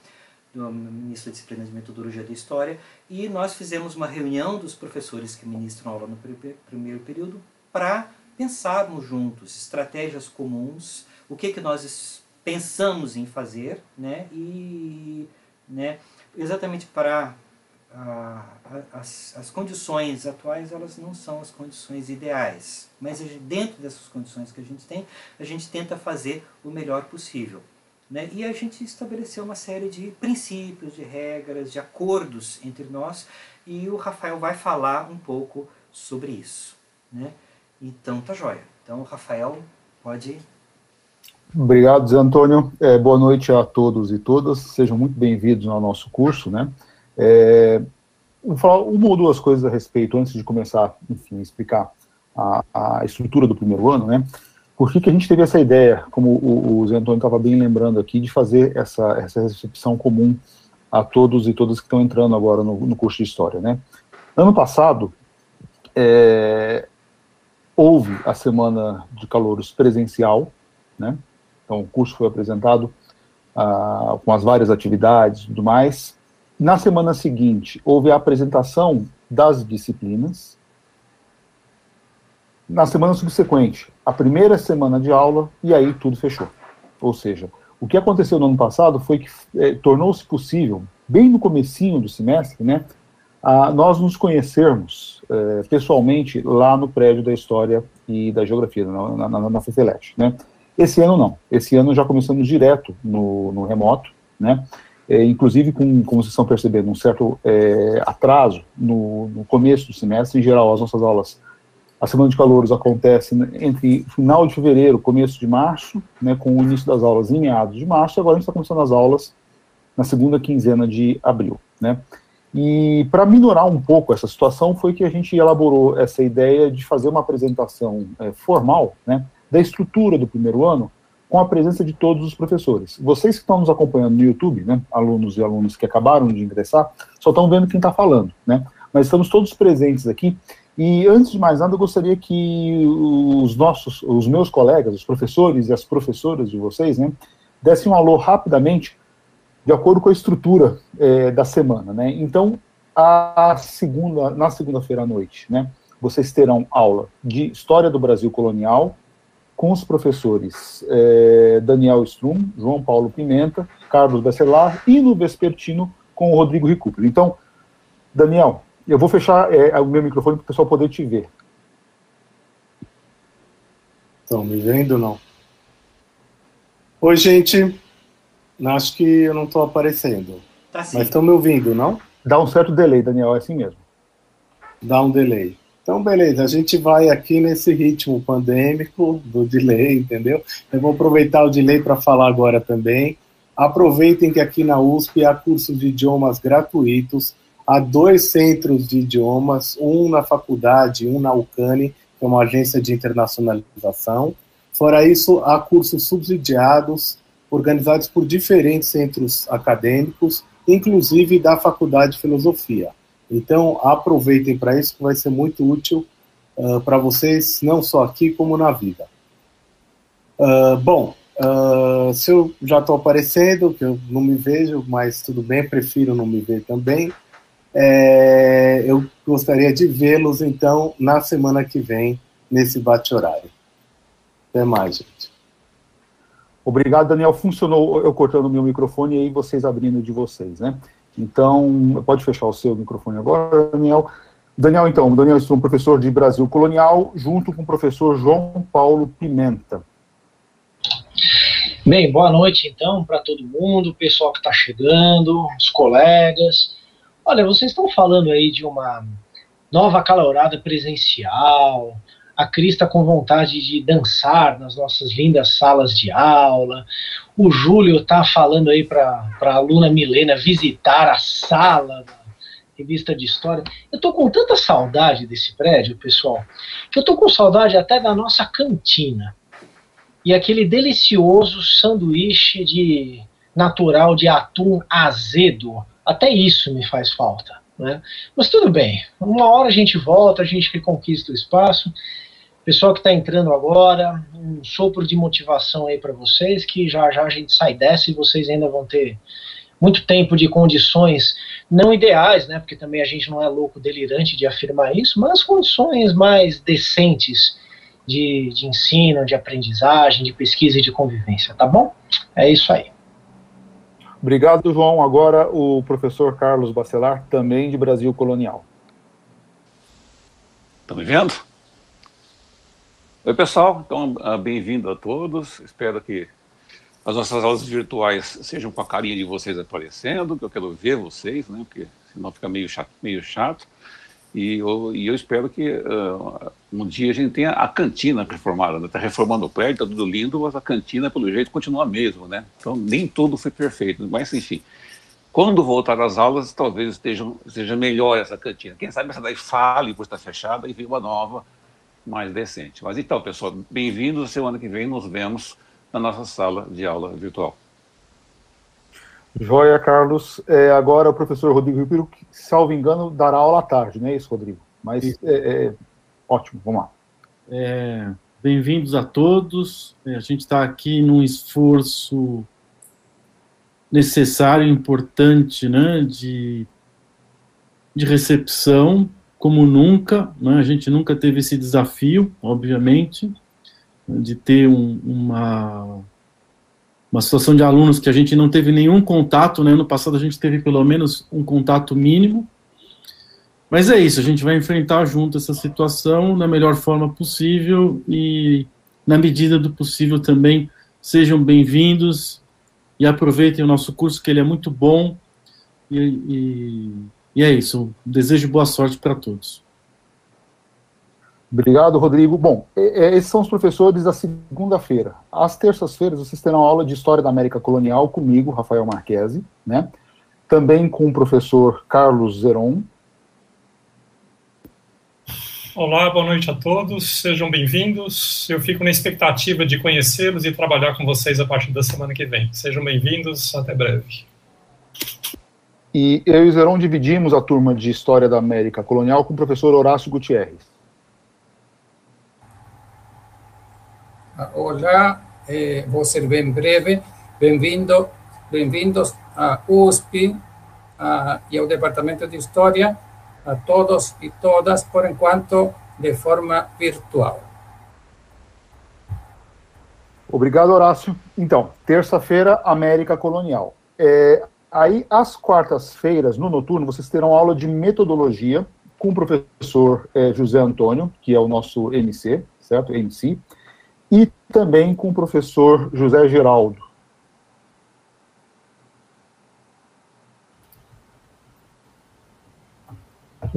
do ministro da Disciplina de Metodologia da História, e nós fizemos uma reunião dos professores que ministram aula no primeiro período para pensarmos juntos estratégias comuns, o que nós pensamos em fazer, né, e exatamente para as condições atuais, elas não são as condições ideais, mas dentro dessas condições que a gente tenta fazer o melhor possível, né, e a gente estabeleceu uma série de princípios, de regras, de acordos entre nós, e o Rafael vai falar um pouco sobre isso, né. Então, tá joia. Então, Rafael, pode ir. Obrigado, Zé Antônio. Boa noite a todos e todas. Sejam muito bem-vindos ao nosso curso, né? Vou falar uma ou duas coisas a respeito, antes de começar, enfim, explicar a estrutura do primeiro ano, né? Por que a gente teve essa ideia, como o Zé Antônio estava bem lembrando aqui, de fazer essa recepção comum a todos e todas que estão entrando agora no curso de História, né? Ano passado, houve a semana de calouros presencial, né? Então o curso foi apresentado com as várias atividades e tudo mais. Na semana seguinte, houve a apresentação das disciplinas. Na semana subsequente, a primeira semana de aula, e aí tudo fechou. Ou seja, o que aconteceu no ano passado foi que tornou-se possível, bem no comecinho do semestre, né, nós nos conhecermos pessoalmente lá no prédio da História e da Geografia, na FEFELESH, né. Esse ano não. Esse ano já começamos direto no remoto, né, inclusive como vocês estão percebendo, um certo atraso no começo do semestre. Em geral, as nossas aulas, a Semana de Calouros acontece entre final de fevereiro, começo de março, né, com o início das aulas em meados de março, e agora a gente está começando as aulas na segunda quinzena de abril, né. E para minorar um pouco essa situação, foi que a gente elaborou essa ideia de fazer uma apresentação formal, né, da estrutura do primeiro ano, com a presença de todos os professores. Vocês que estão nos acompanhando no YouTube, né, alunos e alunas que acabaram de ingressar, só estão vendo quem está falando, né, mas estamos todos presentes aqui. E antes de mais nada, eu gostaria que os meus colegas, os professores e as professoras de vocês, né, dessem um alô rapidamente, de acordo com a estrutura da semana, né. Então, na segunda-feira à noite, né, vocês terão aula de História do Brasil Colonial, com os professores Daniel Strum, João Paulo Pimenta, Carlos Besselar, e no vespertino com o Rodrigo Recupero. Então, Daniel, eu vou fechar o meu microfone para o pessoal poder te ver. Estão me vendo ou não? Oi, gente. Acho que eu não estou aparecendo. Tá sim. Mas estão me ouvindo, não? Dá um certo delay, Daniel, é assim mesmo. Dá um delay. Então, beleza, a gente vai aqui nesse ritmo pandêmico do delay, entendeu? Eu vou aproveitar o delay para falar agora também. Aproveitem que aqui na USP há cursos de idiomas gratuitos. Há 2 centros de idiomas, um na faculdade, um na UCANI, que é uma agência de internacionalização. Fora isso, há cursos subsidiados, organizados por diferentes centros acadêmicos, inclusive da Faculdade de Filosofia. Então, aproveitem para isso, que vai ser muito útil para vocês, não só aqui, como na vida. Se eu já estou aparecendo, que eu não me vejo, mas tudo bem, prefiro não me ver também. Eu gostaria de vê-los, então, na semana que vem, nesse bate-horário. Até mais, gente. Obrigado, Daniel. Funcionou eu cortando o meu microfone e aí vocês abrindo de vocês, né? Então, pode fechar o seu microfone agora, Daniel. Daniel é um professor de Brasil Colonial, junto com o professor João Paulo Pimenta. Bem, boa noite, então, para todo mundo, o pessoal que está chegando, os colegas. Olha, vocês estão falando aí de uma nova acalorada presencial, a Cris está com vontade de dançar nas nossas lindas salas de aula, o Júlio está falando aí para a aluna Milena visitar a sala da revista de história. Eu estou com tanta saudade desse prédio, pessoal, que eu estou com saudade até da nossa cantina. E aquele delicioso sanduíche natural de atum azedo, até isso me faz falta, né? Mas tudo bem, uma hora a gente volta, a gente reconquista o espaço. Pessoal que está entrando agora, um sopro de motivação aí para vocês, que já já a gente sai dessa e vocês ainda vão ter muito tempo de condições não ideais, né? Porque também a gente não é louco delirante de afirmar isso, mas condições mais decentes de ensino, de aprendizagem, de pesquisa e de convivência, tá bom? É isso aí. Obrigado, João. Agora o professor Carlos Bacelar, também de Brasil Colonial. Estão me vendo? Oi, pessoal. Então, bem-vindo a todos. Espero que as nossas aulas virtuais sejam com a carinha de vocês aparecendo, que eu quero ver vocês, né? Porque senão fica meio chato. E eu espero que um dia a gente tenha a cantina reformada, né? Está reformando o prédio, está tudo lindo, mas a cantina, pelo jeito, continua a mesma, né? Então, nem tudo foi perfeito, mas, enfim, quando voltar às aulas, talvez seja melhor essa cantina. Quem sabe essa daí fale por estar fechada e venha uma nova, mais decente. Mas então, pessoal, bem-vindos. Semana que vem nos vemos na nossa sala de aula virtual. Joia, Carlos. Agora o professor Rodrigo Ribeiro, que, salvo engano, dará aula à tarde, não é isso, Rodrigo? Mas ótimo, vamos lá. Bem-vindos a todos. A gente está aqui num esforço necessário, importante, né, de recepção, como nunca, né? A gente nunca teve esse desafio, obviamente, de ter uma situação de alunos que a gente não teve nenhum contato, né? No passado a gente teve pelo menos um contato mínimo, mas é isso, a gente vai enfrentar junto essa situação da melhor forma possível e, na medida do possível também, sejam bem-vindos e aproveitem o nosso curso, que ele é muito bom, e é isso, desejo boa sorte para todos. Obrigado, Rodrigo. Bom, esses são os professores da segunda-feira. Às terças-feiras, vocês terão aula de História da América Colonial comigo, Rafael Marchesi, né? Também com o professor Carlos Zeron. Olá, boa noite a todos, sejam bem-vindos. Eu fico na expectativa de conhecê-los e trabalhar com vocês a partir da semana que vem. Sejam bem-vindos, até breve. E eu e o Zeron dividimos a turma de História da América Colonial com o professor Horácio Gutierrez. Olá, vou ser bem breve. Bem-vindos à USP e ao Departamento de História, a todos e todas, por enquanto, de forma virtual. Obrigado, Horácio. Então, terça-feira, América Colonial. Aí, às quartas-feiras, no noturno, vocês terão aula de metodologia com o professor José Antônio, que é o nosso MC, certo? MC. E também com o professor José Geraldo.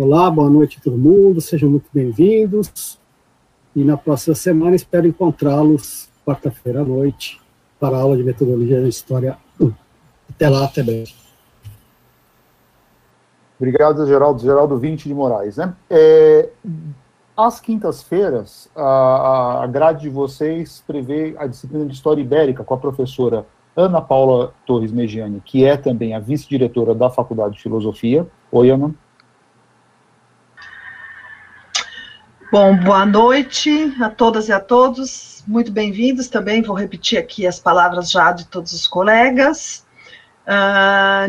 Olá, boa noite a todo mundo, sejam muito bem-vindos. E na próxima semana espero encontrá-los quarta-feira à noite para a aula de Metodologia da História 1. Até lá, até breve. Obrigado, Geraldo 20 de Moraes, né? Às quintas-feiras, a grade de vocês prevê a disciplina de História Ibérica com a professora Ana Paula Torres Megiani, que é também a vice-diretora da Faculdade de Filosofia. Oi, Ana. Bom, boa noite a todas e a todos, muito bem-vindos também, vou repetir aqui as palavras já de todos os colegas,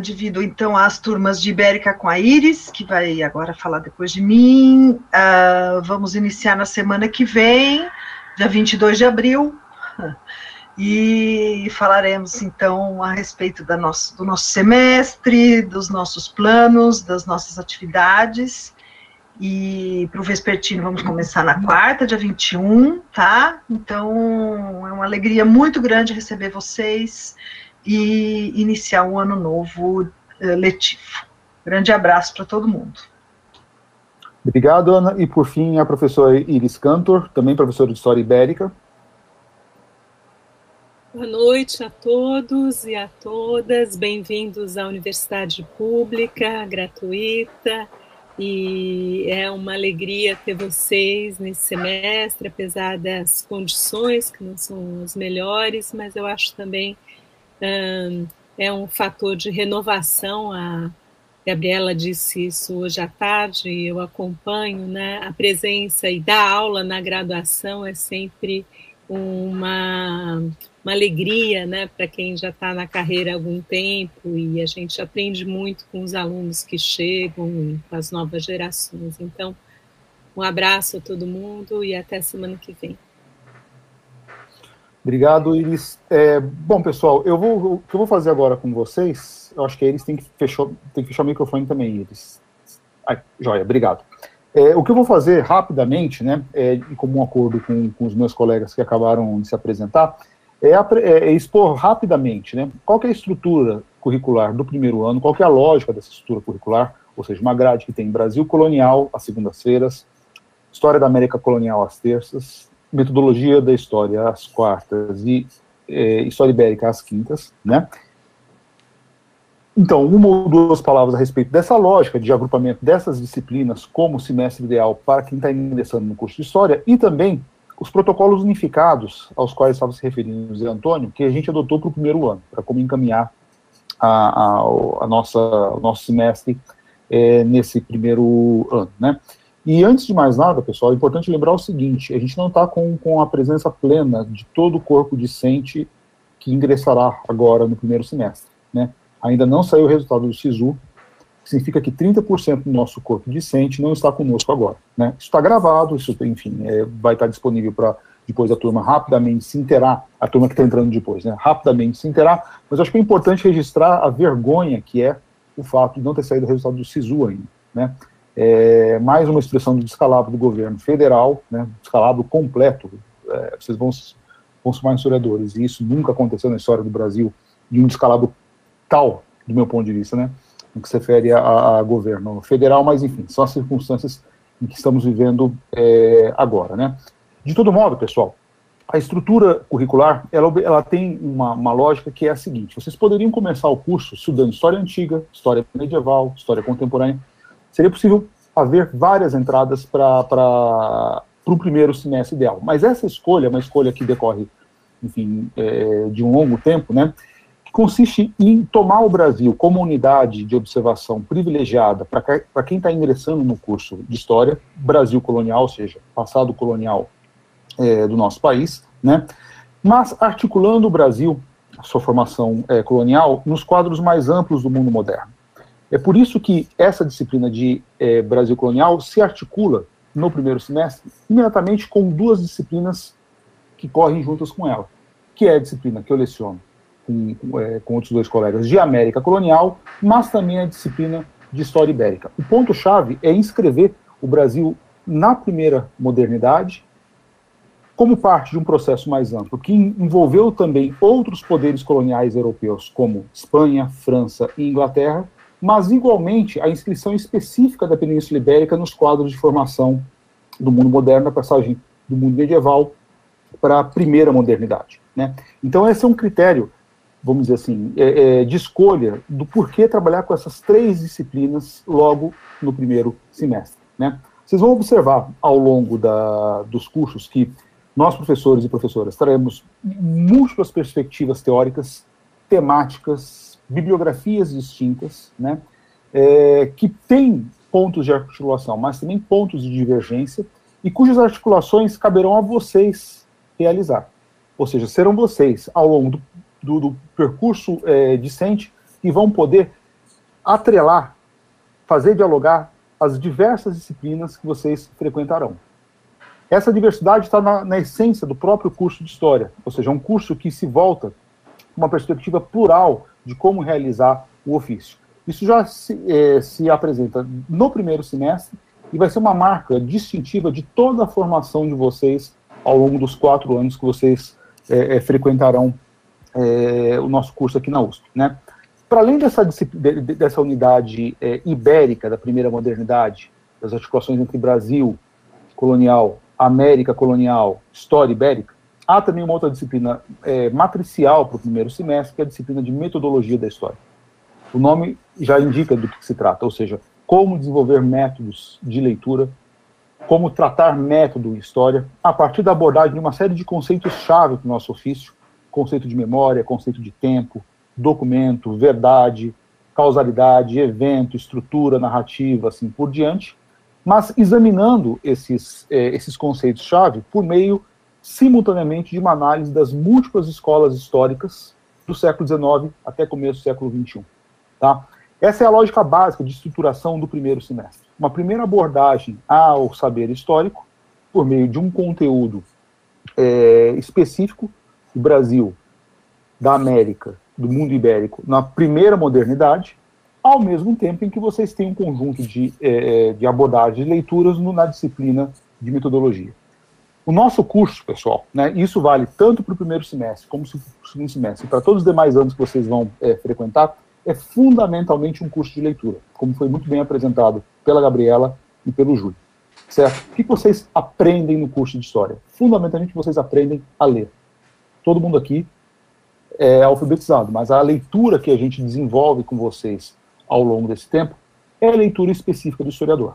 divido então as turmas de Ibérica com a Iris, que vai agora falar depois de mim, vamos iniciar na semana que vem, dia 22 de abril, e falaremos então a respeito do nosso semestre, dos nossos planos, das nossas atividades. E para o Vespertino vamos começar na quarta, dia 21, tá? Então, é uma alegria muito grande receber vocês e iniciar um ano novo letivo. Grande abraço para todo mundo. Obrigado, Ana. E, por fim, a professora Iris Cantor, também professora de História Ibérica. Boa noite a todos e a todas. Bem-vindos à Universidade Pública, gratuita. E é uma alegria ter vocês nesse semestre, apesar das condições que não são as melhores, mas eu acho também é um fator de renovação. A Gabriela disse isso hoje à tarde, eu acompanho, né? A presença e dar aula na graduação é sempre uma alegria, né, para quem já está na carreira há algum tempo, e a gente aprende muito com os alunos que chegam e com as novas gerações. Então, um abraço a todo mundo e até semana que vem. Obrigado, Iris. Bom, pessoal, o que eu vou fazer agora com vocês, eu acho que a Iris tem que fechar o microfone também, Iris. Joia, obrigado. O que eu vou fazer rapidamente, né, em comum acordo com os meus colegas que acabaram de se apresentar, é expor rapidamente, né, qual que é a estrutura curricular do primeiro ano, qual que é a lógica dessa estrutura curricular, ou seja, uma grade que tem Brasil colonial às segundas-feiras, História da América colonial às terças, Metodologia da História às quartas e História Ibérica às quintas, né. Então, uma ou duas palavras a respeito dessa lógica de agrupamento dessas disciplinas como semestre ideal para quem está ingressando no curso de História, e também os protocolos unificados aos quais estava se referindo o Zé Antônio, que a gente adotou para o primeiro ano, para como encaminhar o nosso semestre nesse primeiro ano, né? E antes de mais nada, pessoal, é importante lembrar o seguinte, a gente não está com a presença plena de todo o corpo discente que ingressará agora no primeiro semestre, né? Ainda não saiu o resultado do SISU, que significa que 30% do nosso corpo discente não está conosco agora, né? Isso está gravado, isso, enfim, vai estar disponível para depois a turma rapidamente se inteirar, a turma que está entrando depois, né? Rapidamente se inteirar, mas acho que é importante registrar a vergonha que é o fato de não ter saído o resultado do SISU ainda, né? Mais uma expressão do descalabro do governo federal, né? Descalabro completo, vocês vão somar historiadores, e isso nunca aconteceu na história do Brasil, de um descalabro tal, do meu ponto de vista, né, no que se refere a governo federal, mas, enfim, são as circunstâncias em que estamos vivendo agora, né. De todo modo, pessoal, a estrutura curricular, ela tem uma lógica que é a seguinte: vocês poderiam começar o curso estudando História Antiga, História Medieval, História Contemporânea, seria possível haver várias entradas para o primeiro semestre ideal, mas essa escolha é uma escolha que decorre, enfim, de um longo tempo, né, consiste em tomar o Brasil como unidade de observação privilegiada para quem está ingressando no curso de História, Brasil colonial, ou seja, passado colonial do nosso país, né, mas articulando o Brasil, a sua formação colonial, nos quadros mais amplos do mundo moderno. É por isso que essa disciplina de Brasil colonial se articula no primeiro semestre imediatamente com duas disciplinas que correm juntas com ela, que é a disciplina que eu leciono com outros dois colegas de América colonial, mas também a disciplina de História Ibérica. O ponto-chave é inscrever o Brasil na primeira modernidade como parte de um processo mais amplo, que envolveu também outros poderes coloniais europeus, como Espanha, França e Inglaterra, mas igualmente a inscrição específica da Península Ibérica nos quadros de formação do mundo moderno, a passagem do mundo medieval para a primeira modernidade, né? Então esse é um critério, vamos dizer assim, de escolha do porquê trabalhar com essas 3 disciplinas logo no primeiro semestre, né? Vocês vão observar ao longo dos cursos que nós, professores e professoras, traremos múltiplas perspectivas teóricas, temáticas, bibliografias distintas, né, que têm pontos de articulação, mas também pontos de divergência, e cujas articulações caberão a vocês realizar. Ou seja, serão vocês, ao longo do percurso discente, que vão poder atrelar, fazer dialogar as diversas disciplinas que vocês frequentarão. Essa diversidade está na essência do próprio curso de História, ou seja, é um curso que se volta com uma perspectiva plural de como realizar o ofício. Isso já se apresenta no primeiro semestre e vai ser uma marca distintiva de toda a formação de vocês ao longo dos 4 anos que vocês frequentarão o nosso curso aqui na USP, né? Para além dessa unidade ibérica da primeira modernidade, das articulações entre Brasil colonial, América colonial, História ibérica, há também uma outra disciplina matricial para o primeiro semestre, que é a disciplina de Metodologia da História. O nome já indica do que se trata, ou seja, como desenvolver métodos de leitura, como tratar método e história, a partir da abordagem de uma série de conceitos-chave para o nosso ofício, conceito de memória, conceito de tempo, documento, verdade, causalidade, evento, estrutura, narrativa, assim por diante, mas examinando esses conceitos-chave por meio, simultaneamente, de uma análise das múltiplas escolas históricas do século XIX até começo do século XXI. Tá? Essa é a lógica básica de estruturação do primeiro semestre. Uma primeira abordagem ao saber histórico, por meio de um conteúdo específico do Brasil, da América, do mundo ibérico, na primeira modernidade, ao mesmo tempo em que vocês têm um conjunto de abordagens de leituras na disciplina de metodologia. O nosso curso, pessoal, né, isso vale tanto para o primeiro semestre como para o segundo semestre, para todos os demais anos que vocês vão frequentar, é fundamentalmente um curso de leitura, como foi muito bem apresentado pela Gabriela e pelo Júlio. Certo? O que vocês aprendem no curso de História? Fundamentalmente, vocês aprendem a ler. Todo mundo aqui é alfabetizado, mas a leitura que a gente desenvolve com vocês ao longo desse tempo é a leitura específica do historiador.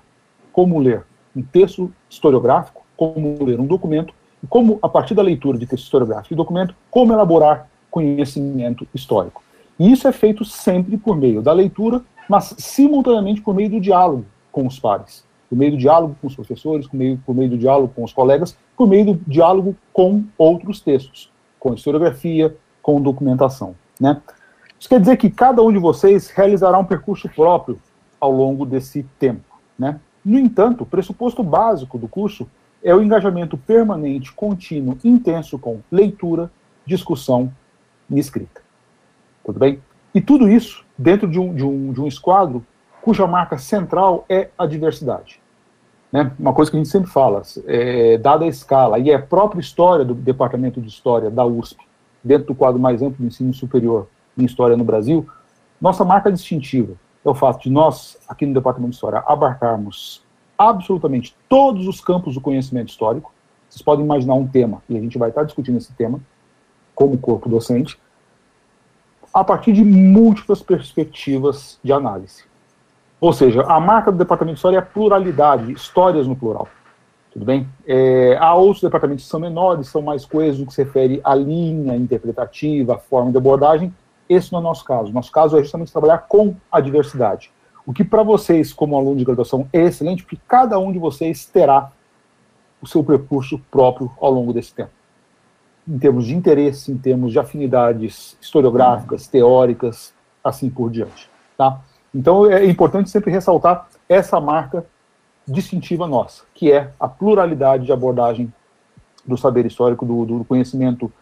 Como ler um texto historiográfico, como ler um documento, e como, a partir da leitura de texto historiográfico e documento, como elaborar conhecimento histórico. E isso é feito sempre por meio da leitura, mas simultaneamente por meio do diálogo com os pares, por meio do diálogo com os professores, por meio do diálogo com os colegas, por meio do diálogo com outros textos, com historiografia, com documentação, né? Isso quer dizer que cada um de vocês realizará um percurso próprio ao longo desse tempo, né? No entanto, o pressuposto básico do curso é o engajamento permanente, contínuo, intenso com leitura, discussão e escrita. Tudo bem? E tudo isso dentro de um esquadro cuja marca central é a diversidade. Né? Uma coisa que a gente sempre fala, dada a escala, e é a própria história do Departamento de História da USP, dentro do quadro mais amplo do ensino superior em História no Brasil, nossa marca distintiva é o fato de nós, aqui no Departamento de História, abarcarmos absolutamente todos os campos do conhecimento histórico. Vocês podem imaginar um tema, e a gente vai estar discutindo esse tema, como corpo docente, a partir de múltiplas perspectivas de análise. Ou seja, a marca do Departamento de História é a pluralidade, histórias no plural. Tudo bem? Há outros departamentos que são menores, são mais coesos no que se refere à linha interpretativa, à forma de abordagem. Esse não é o nosso caso. Nosso caso é justamente trabalhar com a diversidade. O que para vocês, como aluno de graduação, é excelente, porque cada um de vocês terá o seu percurso próprio ao longo desse tempo. Em termos de interesse, em termos de afinidades historiográficas, teóricas, assim por diante. Tá? Então é importante sempre ressaltar essa marca distintiva nossa, que é a pluralidade de abordagem do saber histórico, do conhecimento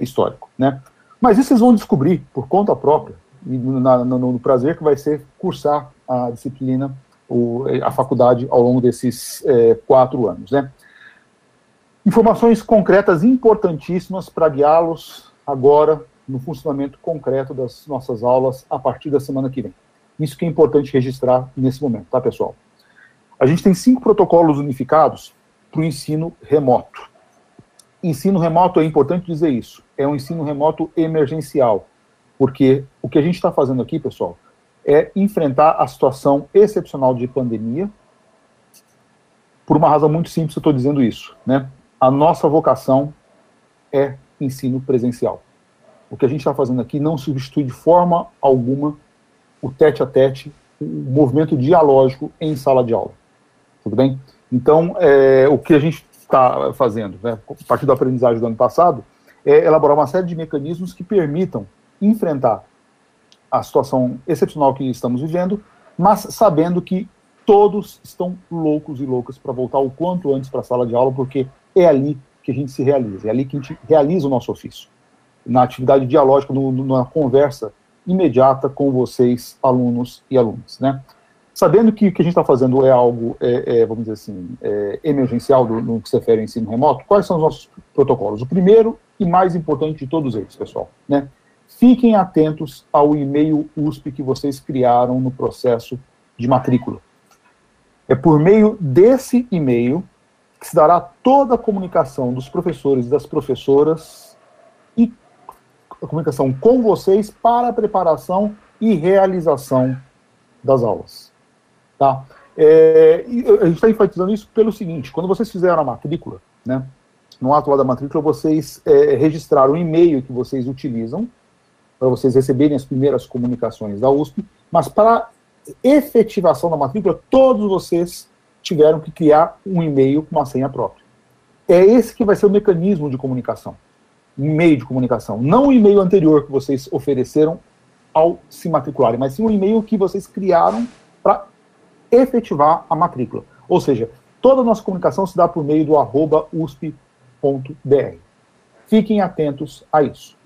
histórico. Né? Mas isso vocês vão descobrir por conta própria, e no prazer que vai ser cursar a disciplina, a faculdade, ao longo desses 4 anos. Né? Informações concretas importantíssimas para guiá-los agora no funcionamento concreto das nossas aulas a partir da semana que vem. Isso que é importante registrar nesse momento, tá, pessoal? A gente tem 5 protocolos unificados para o ensino remoto. Ensino remoto, é importante dizer isso, é um ensino remoto emergencial, porque o que a gente está fazendo aqui, pessoal, é enfrentar a situação excepcional de pandemia. Por uma razão muito simples eu estou dizendo isso, né? A nossa vocação é ensino presencial. O que a gente está fazendo aqui não substitui de forma alguma o tete-a-tete, o movimento dialógico em sala de aula. Tudo bem? Então, o que a gente está fazendo, né, a partir da aprendizagem do ano passado, é elaborar uma série de mecanismos que permitam enfrentar a situação excepcional que estamos vivendo, mas sabendo que todos estão loucos e loucas para voltar o quanto antes para a sala de aula, porque é ali que a gente se realiza, é ali que a gente realiza o nosso ofício, na atividade dialógica, na conversa imediata com vocês, alunos e alunas, né? Sabendo que o que a gente está fazendo é algo, vamos dizer assim, emergencial no que se refere ao ensino remoto, quais são os nossos protocolos? O primeiro e mais importante de todos eles, pessoal, né? Fiquem atentos ao e-mail USP que vocês criaram no processo de matrícula. É por meio desse e-mail que se dará toda a comunicação dos professores e das professoras e a comunicação com vocês para a preparação e realização das aulas. Tá? A gente está enfatizando isso pelo seguinte: quando vocês fizeram a matrícula, né, no ato lá da matrícula, vocês registraram o e-mail que vocês utilizam para vocês receberem as primeiras comunicações da USP, mas para efetivação da matrícula, todos vocês tiveram que criar um e-mail com uma senha própria. É esse que vai ser o mecanismo de comunicação, um e-mail de comunicação, não o e-mail anterior que vocês ofereceram ao se matricularem, mas sim o e-mail que vocês criaram para efetivar a matrícula. Ou seja, toda a nossa comunicação se dá por meio do @usp.br. Fiquem atentos a isso,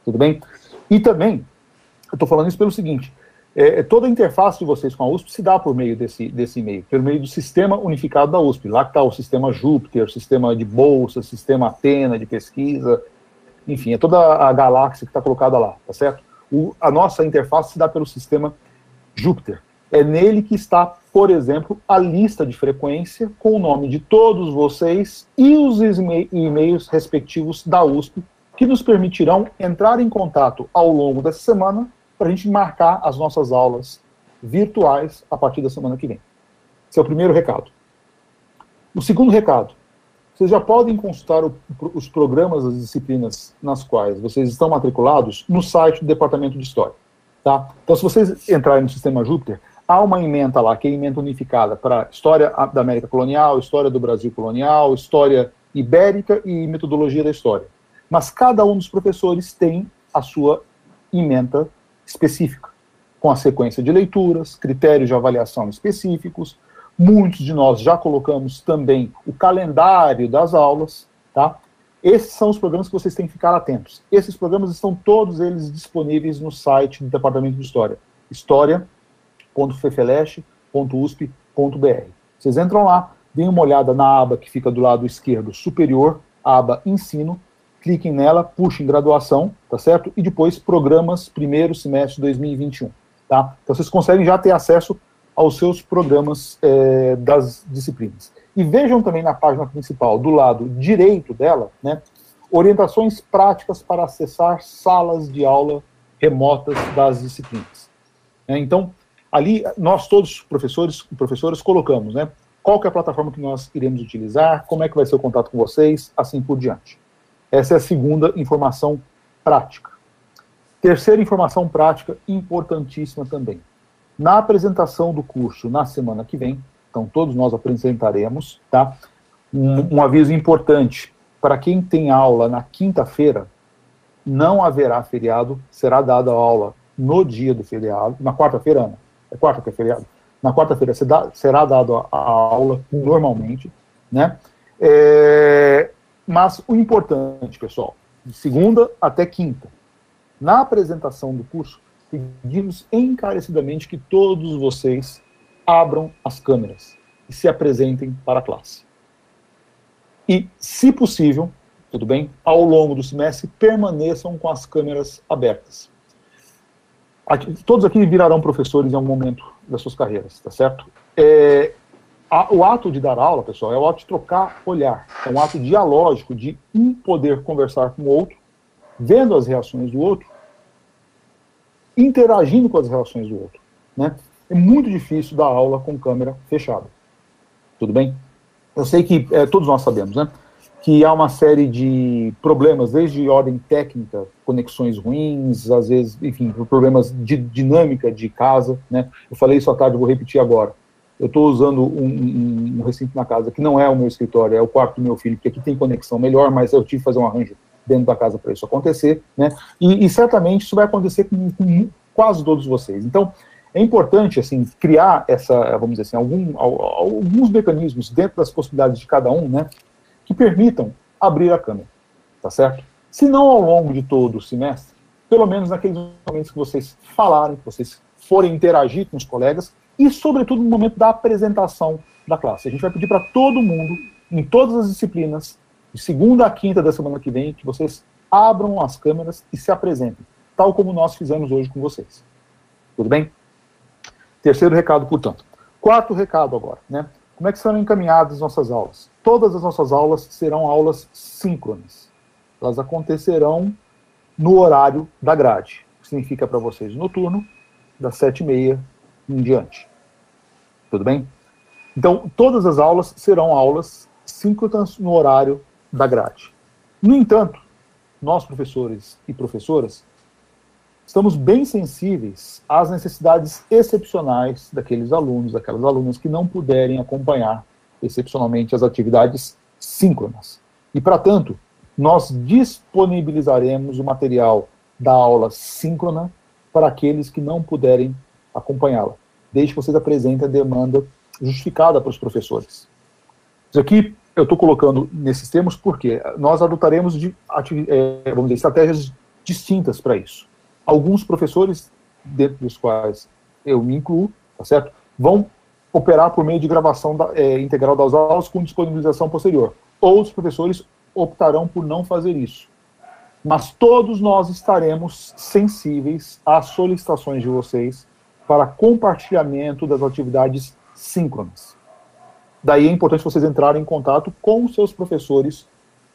tudo bem? E também, eu estou falando isso pelo seguinte, toda a interface de vocês com a USP se dá por meio desse e-mail, por meio do sistema unificado da USP. Lá que está o sistema Júpiter, o sistema de bolsa, o sistema Atena de pesquisa, enfim, é toda a galáxia que está colocada lá, tá certo? A nossa interface se dá pelo sistema Júpiter. É nele que está, por exemplo, a lista de frequência com o nome de todos vocês e os e-mails respectivos da USP, que nos permitirão entrar em contato ao longo dessa semana para a gente marcar as nossas aulas virtuais a partir da semana que vem. Esse é o primeiro recado. O segundo recado: vocês já podem consultar os programas das disciplinas nas quais vocês estão matriculados no site do Departamento de História. Tá? Então, se vocês entrarem no sistema Júpiter, há uma ementa lá, que é a ementa unificada para História da América Colonial, História do Brasil Colonial, História Ibérica e Metodologia da História. Mas cada um dos professores tem a sua ementa específica, com a sequência de leituras, critérios de avaliação específicos. Muitos de nós já colocamos também o calendário das aulas, tá? Esses são os programas que vocês têm que ficar atentos. Esses programas estão todos eles disponíveis no site do Departamento de História, historia.fefeleche.usp.br. Vocês entram lá, deem uma olhada na aba que fica do lado esquerdo superior, a aba Ensino, cliquem nela, puxem graduação, tá certo? E depois programas primeiro semestre de 2021, tá? Então vocês conseguem já ter acesso aos seus programas das disciplinas. E vejam também na página principal, do lado direito dela, né, orientações práticas para acessar salas de aula remotas das disciplinas. Então, ali, nós todos, professores e professoras, colocamos, né, qual que é a plataforma que nós iremos utilizar, como é que vai ser o contato com vocês, assim por diante. Essa é a segunda informação prática. Terceira informação prática, importantíssima também. Na apresentação do curso na semana que vem, então todos nós apresentaremos, tá? Um aviso importante: para quem tem aula na quinta-feira, não haverá feriado, será dada a aula no dia do feriado, na quarta-feira, Ana? É quarta que é feriado? Na quarta-feira será dada a aula normalmente, né? Mas o importante, pessoal, de segunda até quinta, na apresentação do curso, pedimos encarecidamente que todos vocês abram as câmeras e se apresentem para a classe. E, se possível, tudo bem, ao longo do semestre, permaneçam com as câmeras abertas. todos aqui virarão professores em algum momento das suas carreiras, tá certo? O ato de dar aula, pessoal, é o ato de trocar olhar. É um ato dialógico de um poder conversar com o outro, vendo as reações do outro, interagindo com as reações do outro, né? É muito difícil dar aula com câmera fechada. Tudo bem? Eu sei que todos nós sabemos, né? Que há uma série de problemas, desde ordem técnica, conexões ruins, às vezes, enfim, problemas de dinâmica de casa, né? Eu falei isso à tarde, vou repetir agora. Eu estou usando um recinto na casa que não é o meu escritório, é o quarto do meu filho, porque aqui tem conexão melhor, mas eu tive que fazer um arranjo dentro da casa para isso acontecer, né? E certamente isso vai acontecer com quase todos vocês. Então, é importante, assim, criar vamos dizer assim, alguns mecanismos dentro das possibilidades de cada um, né? Que permitam abrir a câmera, tá certo? Se não ao longo de todo o semestre, pelo menos naqueles momentos que vocês falarem, que vocês forem interagir com os colegas, e sobretudo no momento da apresentação da classe. A gente vai pedir para todo mundo, em todas as disciplinas, de segunda a quinta da semana que vem, que vocês abram as câmeras e se apresentem, tal como nós fizemos hoje com vocês. Tudo bem? Terceiro recado, portanto. Quarto recado agora, né? Como é que serão encaminhadas as nossas aulas? Todas as nossas aulas serão aulas síncronas. Elas acontecerão no horário da grade, que significa para vocês noturno, das 7h30 em diante. Tudo bem? Então, todas as aulas serão aulas síncronas no horário da grade. No entanto, nós, professores e professoras, estamos bem sensíveis às necessidades excepcionais daqueles alunos, daquelas alunas que não puderem acompanhar excepcionalmente as atividades síncronas. E, para tanto, nós disponibilizaremos o material da aula síncrona para aqueles que não puderem acompanhá-la, desde que vocês apresentem a demanda justificada para os professores. Isso aqui eu estou colocando nesses termos porque nós adotaremos vamos dizer, estratégias distintas para isso. Alguns professores, dentro dos quais eu me incluo, tá certo, vão operar por meio de gravação integral das aulas com disponibilização posterior. Outros professores optarão por não fazer isso. Mas todos nós estaremos sensíveis às solicitações de vocês para compartilhamento das atividades síncronas. Daí é importante vocês entrarem em contato com os seus professores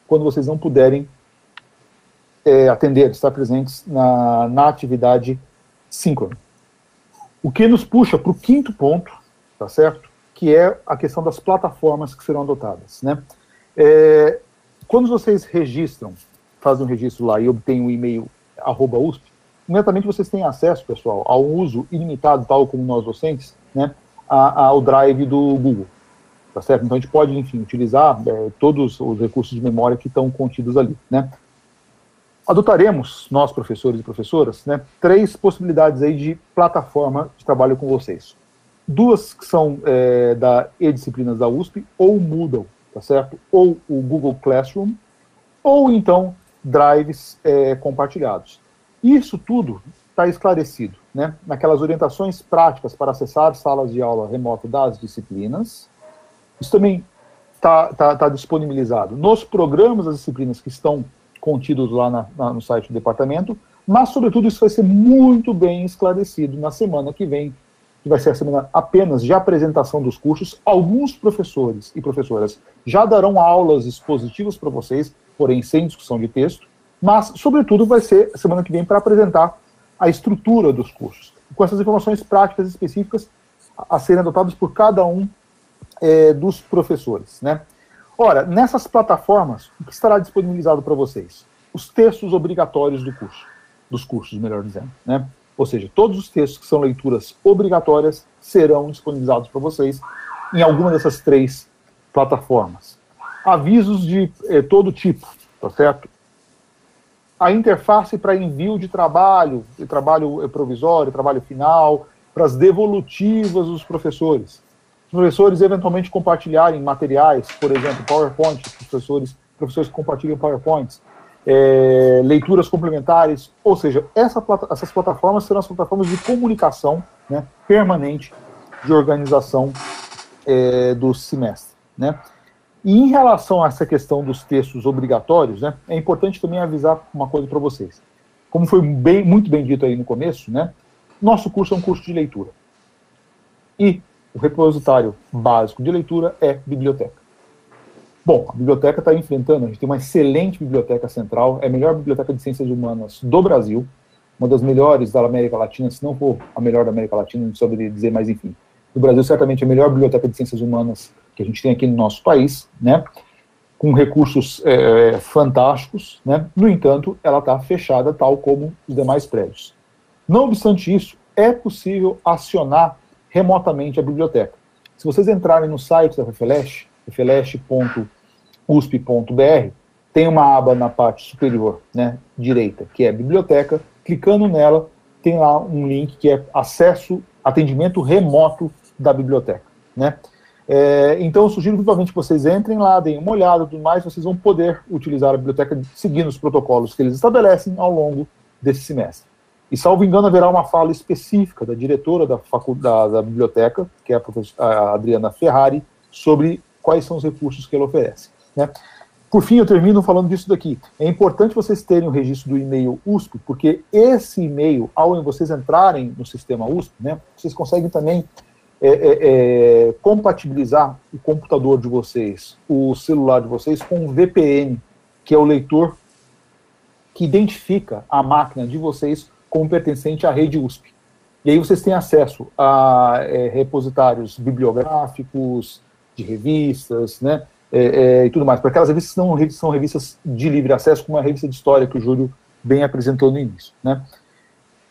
quando vocês não puderem atender, estar presentes na atividade síncrona. O que nos puxa para o quinto ponto, tá certo? Que é a questão das plataformas que serão adotadas, né? Quando vocês fazem um registro lá e obtêm um e-mail @USP, imediatamente vocês têm acesso, pessoal, ao uso ilimitado, tal como nós docentes, né, ao Drive do Google, tá certo? Então a gente pode, enfim, utilizar todos os recursos de memória que estão contidos ali, né? Adotaremos, nós professores e professoras, né, 3 possibilidades aí de plataforma de trabalho com vocês. 2 que são da e-disciplinas da USP, ou o Moodle, tá certo? Ou o Google Classroom, ou então drives compartilhados. Isso tudo está esclarecido, né, naquelas orientações práticas para acessar salas de aula remota das disciplinas. Isso também está disponibilizado nos programas das disciplinas que estão contidos lá no site do departamento, mas, sobretudo, isso vai ser muito bem esclarecido na semana que vem, que vai ser a semana apenas de apresentação dos cursos. Alguns professores e professoras já darão aulas expositivas para vocês, porém sem discussão de texto, mas, sobretudo, vai ser a semana que vem para apresentar a estrutura dos cursos, com essas informações práticas específicas a serem adotadas por cada um dos professores, né? Ora, nessas plataformas, o que estará disponibilizado para vocês? Os textos obrigatórios dos cursos, melhor dizendo, né? Ou seja, todos os textos que são leituras obrigatórias serão disponibilizados para vocês em alguma dessas 3 plataformas. Avisos de todo tipo, tá certo? A interface para envio de trabalho provisório, trabalho final, para as devolutivas dos professores. Os professores eventualmente compartilharem materiais, por exemplo, PowerPoint, professores que compartilham PowerPoints, leituras complementares, ou seja, essas plataformas serão as plataformas de comunicação, né, permanente de organização do semestre, né? E em relação a essa questão dos textos obrigatórios, né, é importante também avisar uma coisa para vocês. Como foi muito bem dito aí no começo, né, Nosso curso é um curso de leitura. E o repositório básico de leitura é biblioteca. Bom, a biblioteca está enfrentando, a gente tem uma excelente biblioteca central, é a melhor biblioteca de ciências humanas do Brasil, uma das melhores da América Latina, se não for a melhor da América Latina, não saberia dizer, mas enfim. No Brasil, certamente, é a melhor biblioteca de ciências humanas que a gente tem aqui no nosso país, né, com recursos fantásticos, né, no entanto, ela está fechada, tal como os demais prédios. Não obstante isso, é possível acionar remotamente a biblioteca. Se vocês entrarem no site da FEFELESH, fefelesh.usp.br, tem uma aba na parte superior, né, direita, que é biblioteca. Clicando nela, tem lá um link que é acesso, atendimento remoto da biblioteca, né? Então, eu sugiro vivamente que vocês entrem lá, deem uma olhada e tudo mais, vocês vão poder utilizar a biblioteca seguindo os protocolos que eles estabelecem ao longo desse semestre. E, salvo engano, haverá uma fala específica da diretora da biblioteca, que é a Adriana Ferrari, sobre quais são os recursos que ela oferece, né? Por fim, eu termino falando disso daqui. É importante vocês terem o registro do e-mail USP, porque esse e-mail, ao vocês entrarem no sistema USP, né, vocês conseguem também compatibilizar o computador de vocês, o celular de vocês, com o VPN, que é o leitor que identifica a máquina de vocês como pertencente à rede USP. E aí vocês têm acesso a repositórios bibliográficos, de revistas, né, e tudo mais. Porque aquelas revistas não são revistas de livre acesso, como a revista de história que o Júlio bem apresentou no início, né.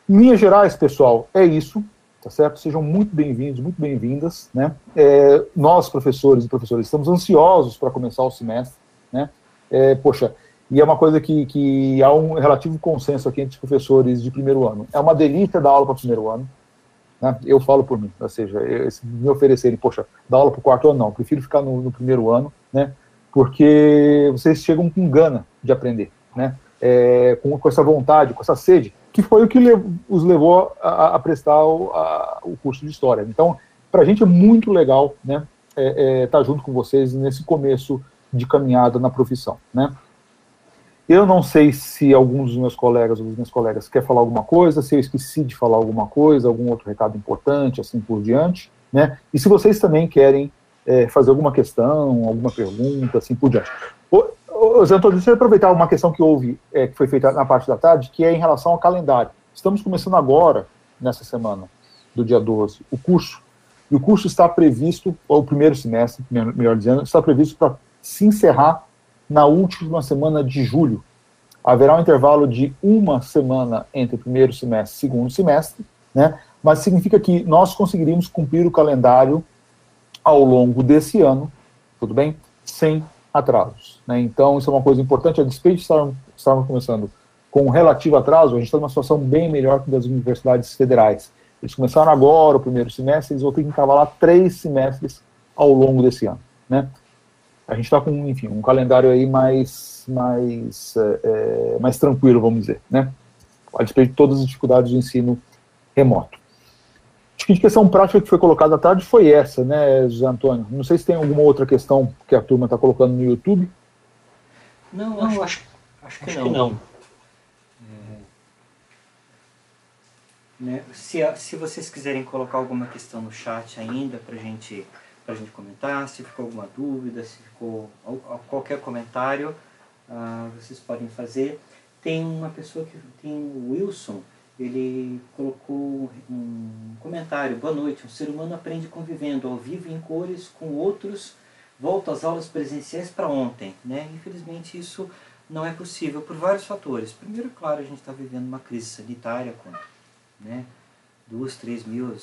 Em linhas gerais, pessoal, é isso, tá certo? Sejam muito bem-vindos, muito bem-vindas, né. Nós, professores e professoras, estamos ansiosos para começar o semestre, né. Poxa, e é uma coisa que há um relativo consenso aqui entre os professores de primeiro ano. É uma delícia dar aula para o primeiro ano, né? Eu falo por mim, ou seja, se me oferecerem, poxa, dar aula para o quarto ano, não, prefiro ficar no primeiro ano, né? Porque vocês chegam com gana de aprender, né? Com essa vontade, com essa sede, que foi o que os levou a prestar o curso de História. Então, para a gente é muito legal, né, estar junto com vocês nesse começo de caminhada na profissão, né? Eu não sei se alguns dos meus colegas ou das minhas colegas quer falar alguma coisa, se eu esqueci de falar alguma coisa, algum outro recado importante, assim por diante, né? E se vocês também querem fazer alguma questão, alguma pergunta, assim por diante. Zé Antônio, deixa eu aproveitar uma questão que houve, que foi feita na parte da tarde, que é em relação ao calendário. Estamos começando agora, nessa semana, do dia 12, o curso, e o curso está previsto, ou o primeiro semestre, melhor dizendo, está previsto para se encerrar na última semana de julho. Haverá um intervalo de uma semana entre o primeiro semestre e o segundo semestre, né? Mas significa que nós conseguiríamos cumprir o calendário ao longo desse ano, tudo bem? Sem atrasos, né? Então, isso é uma coisa importante, a despeito de estarmos começando com um relativo atraso, a gente está numa situação bem melhor que das universidades federais. Eles começaram agora o primeiro semestre, eles vão ter que encavalar 3 semestres ao longo desse ano, né? A gente está com, enfim, um calendário aí mais tranquilo, vamos dizer, né? A despeito de todas as dificuldades do ensino remoto. Acho que a questão prática que foi colocada à tarde foi essa, né, José Antônio? Não sei se tem alguma outra questão que a turma está colocando no YouTube. Não, acho que não. Né, se vocês quiserem colocar alguma questão no chat ainda para a gente comentar, se ficou alguma dúvida, se ficou qualquer comentário, vocês podem fazer. Tem uma pessoa tem o Wilson, ele colocou um comentário: boa noite, um ser humano aprende convivendo ao vivo em cores com outros, volta às aulas presenciais para ontem, né? Infelizmente isso não é possível por vários fatores. Primeiro, claro, a gente está vivendo uma crise sanitária com, né, 2, 3 mil,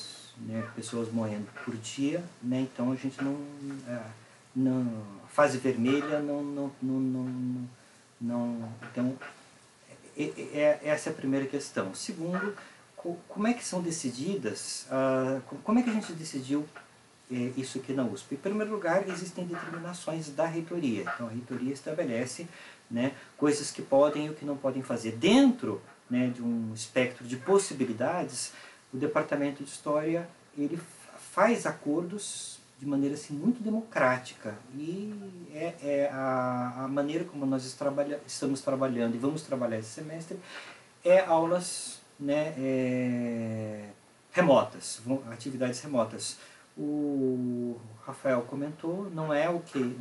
né, pessoas morrendo por dia, né? Então a gente não fase vermelha então essa é a primeira questão. Segundo, como é que são decididas, como é que a gente decidiu isso aqui na USP? Em primeiro lugar, existem determinações da reitoria. Então a reitoria estabelece, né, coisas que podem e o que não podem fazer. Dentro, né, de um espectro de possibilidades, o Departamento de História ele faz acordos de maneira assim, muito democrática, e a maneira como nós estamos trabalhando e vamos trabalhar esse semestre é aulas, né, remotas, atividades remotas. O Rafael comentou, não é o que,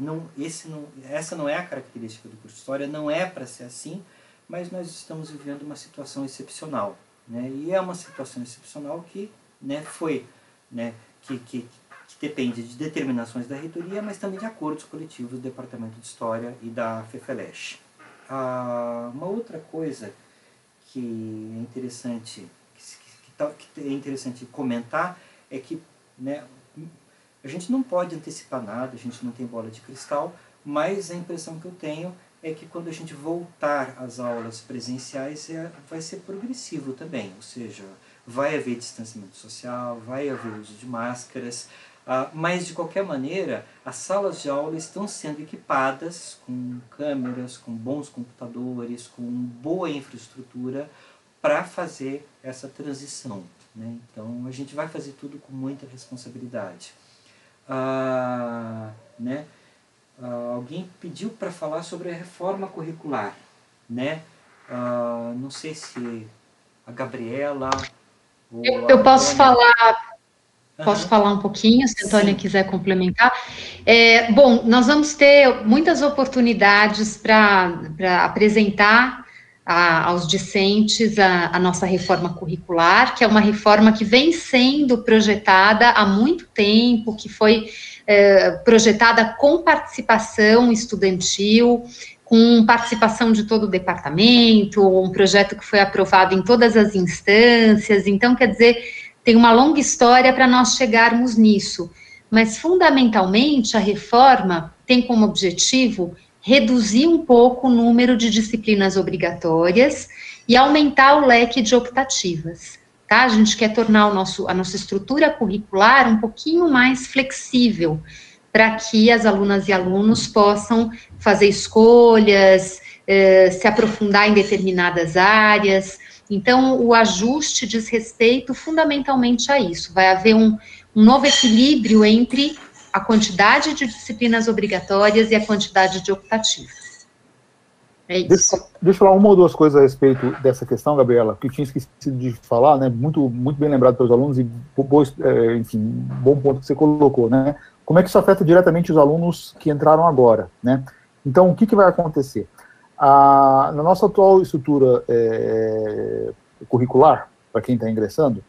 essa não é a característica do curso de História, não é para ser assim, mas nós estamos vivendo uma situação excepcional, né? E é uma situação excepcional que, né, foi, né, que depende de determinações da reitoria, mas também de acordos coletivos do Departamento de História e da FEFELESH. Uma outra coisa que é interessante, que é interessante comentar é que, né, a gente não pode antecipar nada, a gente não tem bola de cristal, mas a impressão que eu tenho é que quando a gente voltar às aulas presenciais vai ser progressivo também, ou seja, vai haver distanciamento social, vai haver uso de máscaras, mas de qualquer maneira as salas de aula estão sendo equipadas com câmeras, com bons computadores, com boa infraestrutura para fazer essa transição, né? Então a gente vai fazer tudo com muita responsabilidade. Né? Alguém pediu para falar sobre a reforma curricular, né? Não sei se a Gabriela ou eu posso falar. Posso falar um pouquinho, se a Antônia quiser complementar? Bom, nós vamos ter muitas oportunidades para apresentar aos discentes a nossa reforma curricular, que é uma reforma que vem sendo projetada há muito tempo, que foi projetada com participação estudantil, com participação de todo o departamento, um projeto que foi aprovado em todas as instâncias. Então, quer dizer, tem uma longa história para nós chegarmos nisso, mas fundamentalmente a reforma tem como objetivo reduzir um pouco o número de disciplinas obrigatórias e aumentar o leque de optativas, tá? A gente quer tornar a nossa estrutura curricular um pouquinho mais flexível, para que as alunas e alunos possam fazer escolhas, se aprofundar em determinadas áreas. Então, o ajuste diz respeito fundamentalmente a isso. Vai haver um novo equilíbrio entre a quantidade de disciplinas obrigatórias e a quantidade de optativas. É isso. Deixa eu falar uma ou duas coisas a respeito dessa questão, Gabriela, que eu tinha esquecido de falar, né? Muito bem lembrado pelos alunos e, enfim, bom ponto que você colocou, né? Como é que isso afeta diretamente os alunos que entraram agora, né? Então, o que vai acontecer? Na nossa atual estrutura curricular, para quem está ingressando,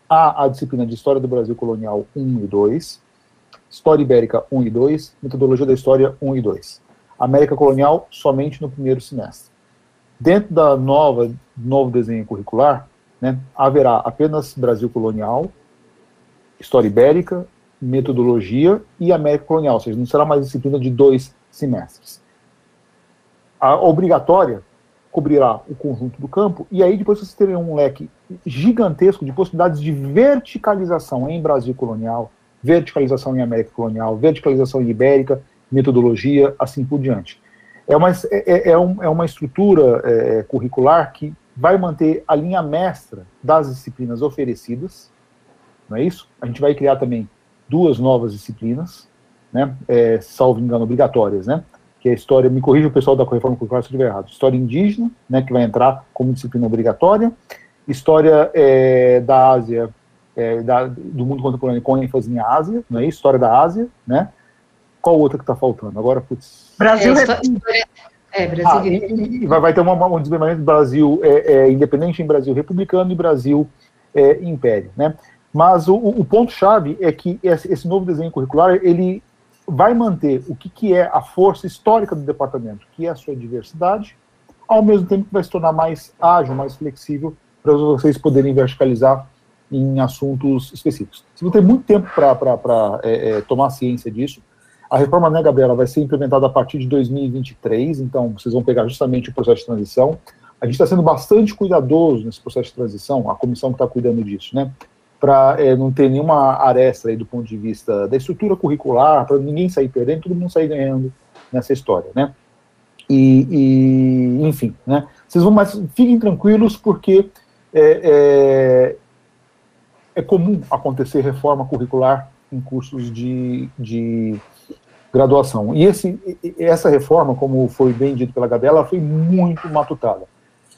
há a disciplina de História do Brasil Colonial 1 e 2, História Ibérica 1 e 2, Metodologia da História 1 e 2. América Colonial somente no primeiro semestre. Dentro da novo desenho curricular, né, haverá apenas Brasil Colonial, História Ibérica, Metodologia e América Colonial, ou seja, não será mais disciplina de 2 semestres. A obrigatória cobrirá o conjunto do campo, e aí depois vocês terem um leque gigantesco de possibilidades de verticalização em Brasil Colonial, verticalização em América Colonial, verticalização em Ibérica, metodologia, assim por diante. É uma estrutura curricular que vai manter a linha mestra das disciplinas oferecidas, não é isso? A gente vai criar também 2 novas disciplinas, né, salvo engano, obrigatórias, né, que é a história, me corrija o pessoal da reforma curricular se eu estiver errado, história indígena, né, que vai entrar como disciplina obrigatória, história da Ásia, do mundo contemporâneo com ênfase em Ásia, não é isso? História da Ásia, né? Qual outra que está faltando? Agora, putz... Brasil e vai ter um desmembramento do Brasil independente em Brasil republicano e Brasil império, né? Mas o ponto-chave é que esse novo desenho curricular, ele vai manter o que é a força histórica do departamento, que é a sua diversidade, ao mesmo tempo que vai se tornar mais ágil, mais flexível, para vocês poderem verticalizar em assuntos específicos. Você vai ter muito tempo para tomar ciência disso. A reforma, né, Gabriela, vai ser implementada a partir de 2023, então vocês vão pegar justamente o processo de transição. A gente está sendo bastante cuidadoso nesse processo de transição, a comissão que está cuidando disso, né, para não ter nenhuma aresta aí do ponto de vista da estrutura curricular, para ninguém sair perdendo, todo mundo sair ganhando nessa história, né. Enfim, né, vocês vão, mas fiquem tranquilos, porque é comum acontecer reforma curricular em cursos de graduação. E essa reforma, como foi bem dito pela Gabriela, foi muito matutada.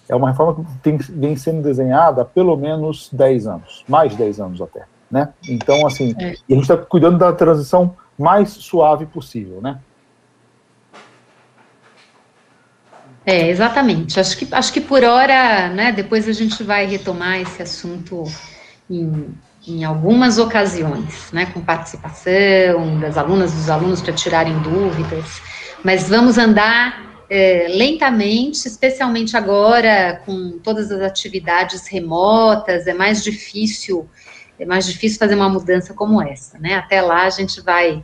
É uma reforma que vem sendo desenhada há pelo menos 10 anos, mais de 10 anos até, né? Então, assim, e a gente está cuidando da transição mais suave possível, né? Exatamente. Acho que por hora, né, depois a gente vai retomar esse assunto em algumas ocasiões, né, com participação das alunas, dos alunos para tirarem dúvidas, mas vamos andar lentamente, especialmente agora com todas as atividades remotas, é mais difícil fazer uma mudança como essa, né? Até lá a gente vai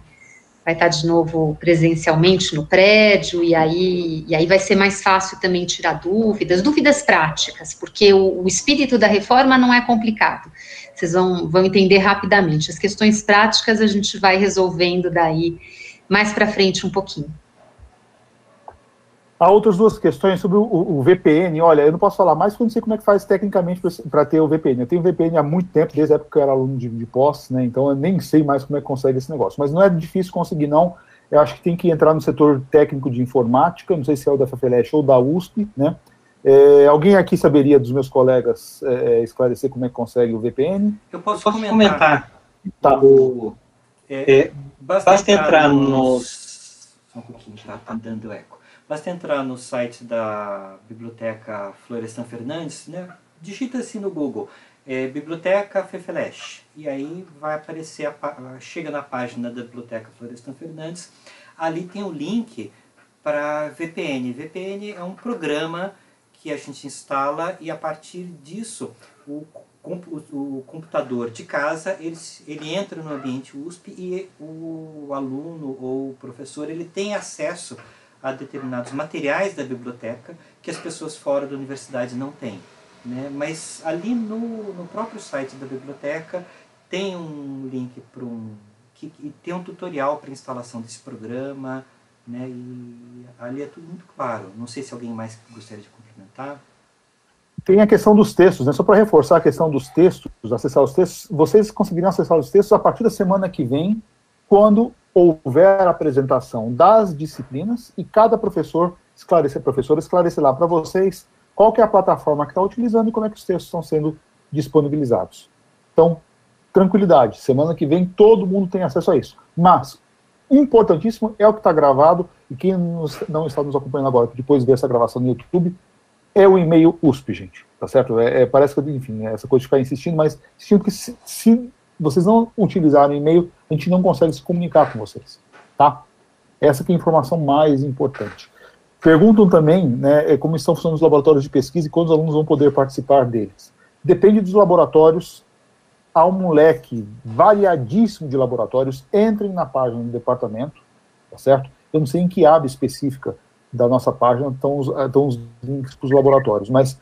estar de novo presencialmente no prédio, e aí vai ser mais fácil também tirar dúvidas práticas, porque o espírito da reforma não é complicado, vocês vão entender rapidamente, as questões práticas a gente vai resolvendo daí mais para frente um pouquinho. Há outras duas questões sobre o VPN. Olha, eu não posso falar mais porque eu não sei como é que faz tecnicamente para ter o VPN. Eu tenho VPN há muito tempo, desde a época que eu era aluno de pós, né? Então eu nem sei mais como é que consegue esse negócio. Mas não é difícil conseguir, não. Eu acho que tem que entrar no setor técnico de informática, não sei se é o da FEFELESH ou da USP, né? Alguém aqui saberia, dos meus colegas, esclarecer como é que consegue o VPN? Eu posso comentar. Tá. Basta entrar nos... Só um pouquinho, tá dando eco. Basta entrar no site da Biblioteca Florestan Fernandes, né? Digita assim no Google, Biblioteca FEFELESH, e aí vai aparecer, chega na página da Biblioteca Florestan Fernandes, ali tem o link para VPN. VPN é um programa que a gente instala e a partir disso o computador de casa, ele entra no ambiente USP e o aluno ou o professor ele tem acesso a determinados materiais da biblioteca que as pessoas fora da universidade não têm, né? Mas ali no próprio site da biblioteca tem um link para que tem um tutorial para instalação desse programa, né? E ali é tudo muito claro. Não sei se alguém mais gostaria de complementar. Tem a questão dos textos, né? Só para reforçar a questão dos textos, acessar os textos, vocês conseguirão acessar os textos a partir da semana que vem, quando houver a apresentação das disciplinas e cada professora esclarecer lá para vocês qual que é a plataforma que está utilizando e como é que os textos estão sendo disponibilizados. Então, tranquilidade, semana que vem todo mundo tem acesso a isso. Mas, importantíssimo é o que está gravado, e quem não está nos acompanhando agora, que depois vê essa gravação no YouTube, é o e-mail USP, gente, tá certo? Parece que, enfim, essa coisa de ficar insistindo, mas insistindo que se vocês não utilizarem e-mail, a gente não consegue se comunicar com vocês, tá? Essa que é a informação mais importante. Perguntam também, né, como estão funcionando os laboratórios de pesquisa e quando os alunos vão poder participar deles. Depende dos laboratórios, há um leque variadíssimo de laboratórios, entrem na página do departamento, tá certo? Eu não sei em que aba específica da nossa página estão os links para os laboratórios, mas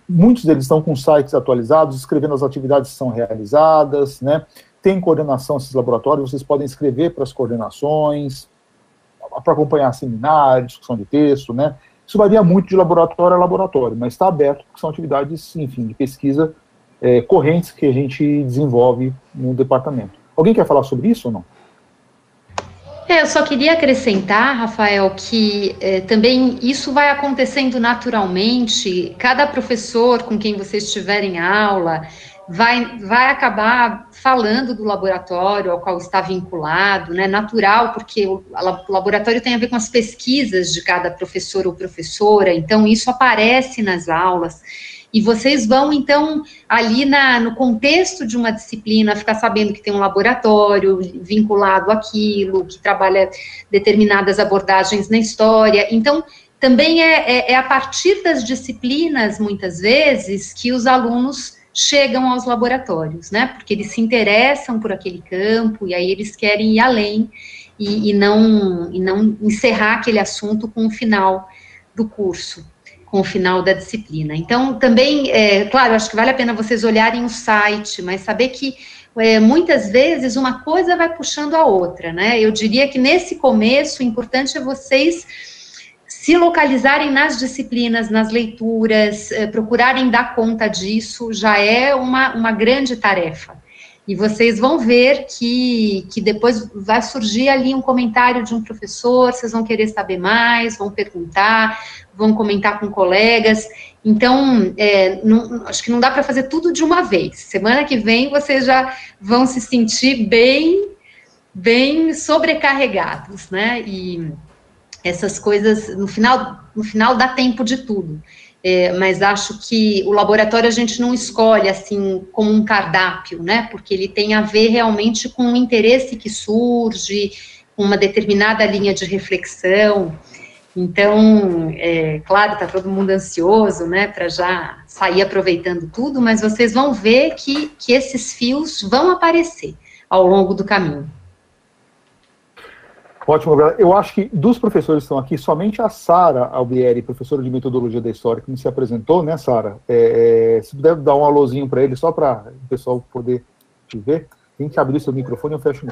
muitos deles estão com sites atualizados, escrevendo as atividades que são realizadas, né? Tem coordenação esses laboratórios, vocês podem escrever para as coordenações, para acompanhar seminários, discussão de texto, né? Isso varia muito de laboratório a laboratório, mas está aberto, porque são atividades, enfim, de pesquisa correntes que a gente desenvolve no departamento. Alguém quer falar sobre isso ou não? Eu só queria acrescentar, Rafael, que também isso vai acontecendo naturalmente, cada professor com quem vocês estiverem aula vai acabar falando do laboratório ao qual está vinculado, né, natural, porque o laboratório tem a ver com as pesquisas de cada professor ou professora, então isso aparece nas aulas, e vocês vão, então, ali no contexto de uma disciplina, ficar sabendo que tem um laboratório vinculado àquilo, que trabalha determinadas abordagens na história. Então, também é a partir das disciplinas, muitas vezes, que os alunos chegam aos laboratórios, né? Porque eles se interessam por aquele campo, e aí eles querem ir além, e não encerrar aquele assunto com o final do curso, com o final da disciplina. Então, também, claro, acho que vale a pena vocês olharem o site, mas saber que muitas vezes uma coisa vai puxando a outra, né? Eu diria que nesse começo, o importante é vocês se localizarem nas disciplinas, nas leituras, procurarem dar conta disso, já é uma grande tarefa. E vocês vão ver que depois vai surgir ali um comentário de um professor, vocês vão querer saber mais, vão perguntar, vão comentar com colegas. Então, acho que não dá para fazer tudo de uma vez. Semana que vem vocês já vão se sentir bem sobrecarregados, né? E essas coisas, no final dá tempo de tudo. Mas acho que o laboratório a gente não escolhe, assim, como um cardápio, né, porque ele tem a ver realmente com o interesse que surge, com uma determinada linha de reflexão. Então, claro, está todo mundo ansioso, né, para já sair aproveitando tudo, mas vocês vão ver que esses fios vão aparecer ao longo do caminho. Ótimo, Gabriela. Eu acho que dos professores que estão aqui, somente a Sara Albieri, professora de Metodologia da História, que não se apresentou, né, Sara? Se puder dar um alôzinho para ele, só para o pessoal poder te ver. Tem que abrir seu microfone, eu fecho.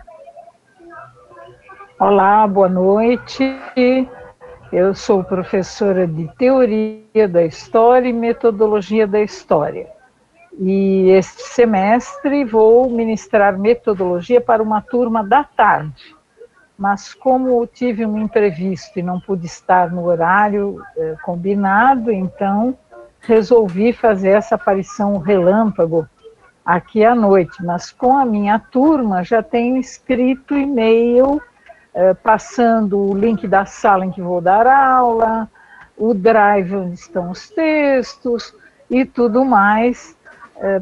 Olá, boa noite. Eu sou professora de Teoria da História e Metodologia da História. E este semestre vou ministrar Metodologia para uma turma da tarde. Mas como tive um imprevisto e não pude estar no horário combinado, então resolvi fazer essa aparição relâmpago aqui à noite. Mas com a minha turma já tenho escrito e-mail, passando o link da sala em que vou dar aula, o drive onde estão os textos e tudo mais,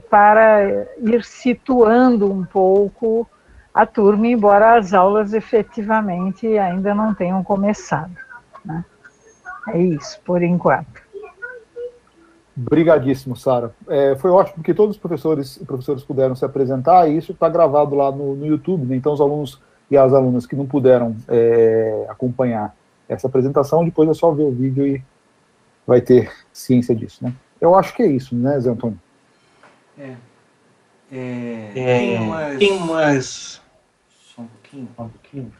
para ir situando um pouco a turma, embora as aulas efetivamente ainda não tenham começado, né? É isso, por enquanto. Obrigadíssimo, Sara. Foi ótimo, porque todos os professores puderam se apresentar, e isso está gravado lá no YouTube, né? Então os alunos e as alunas que não puderam acompanhar essa apresentação, depois é só ver o vídeo e vai ter ciência disso, né? Eu acho que é isso, né, Zé Antônio? Tem umas... Só um pouquinho.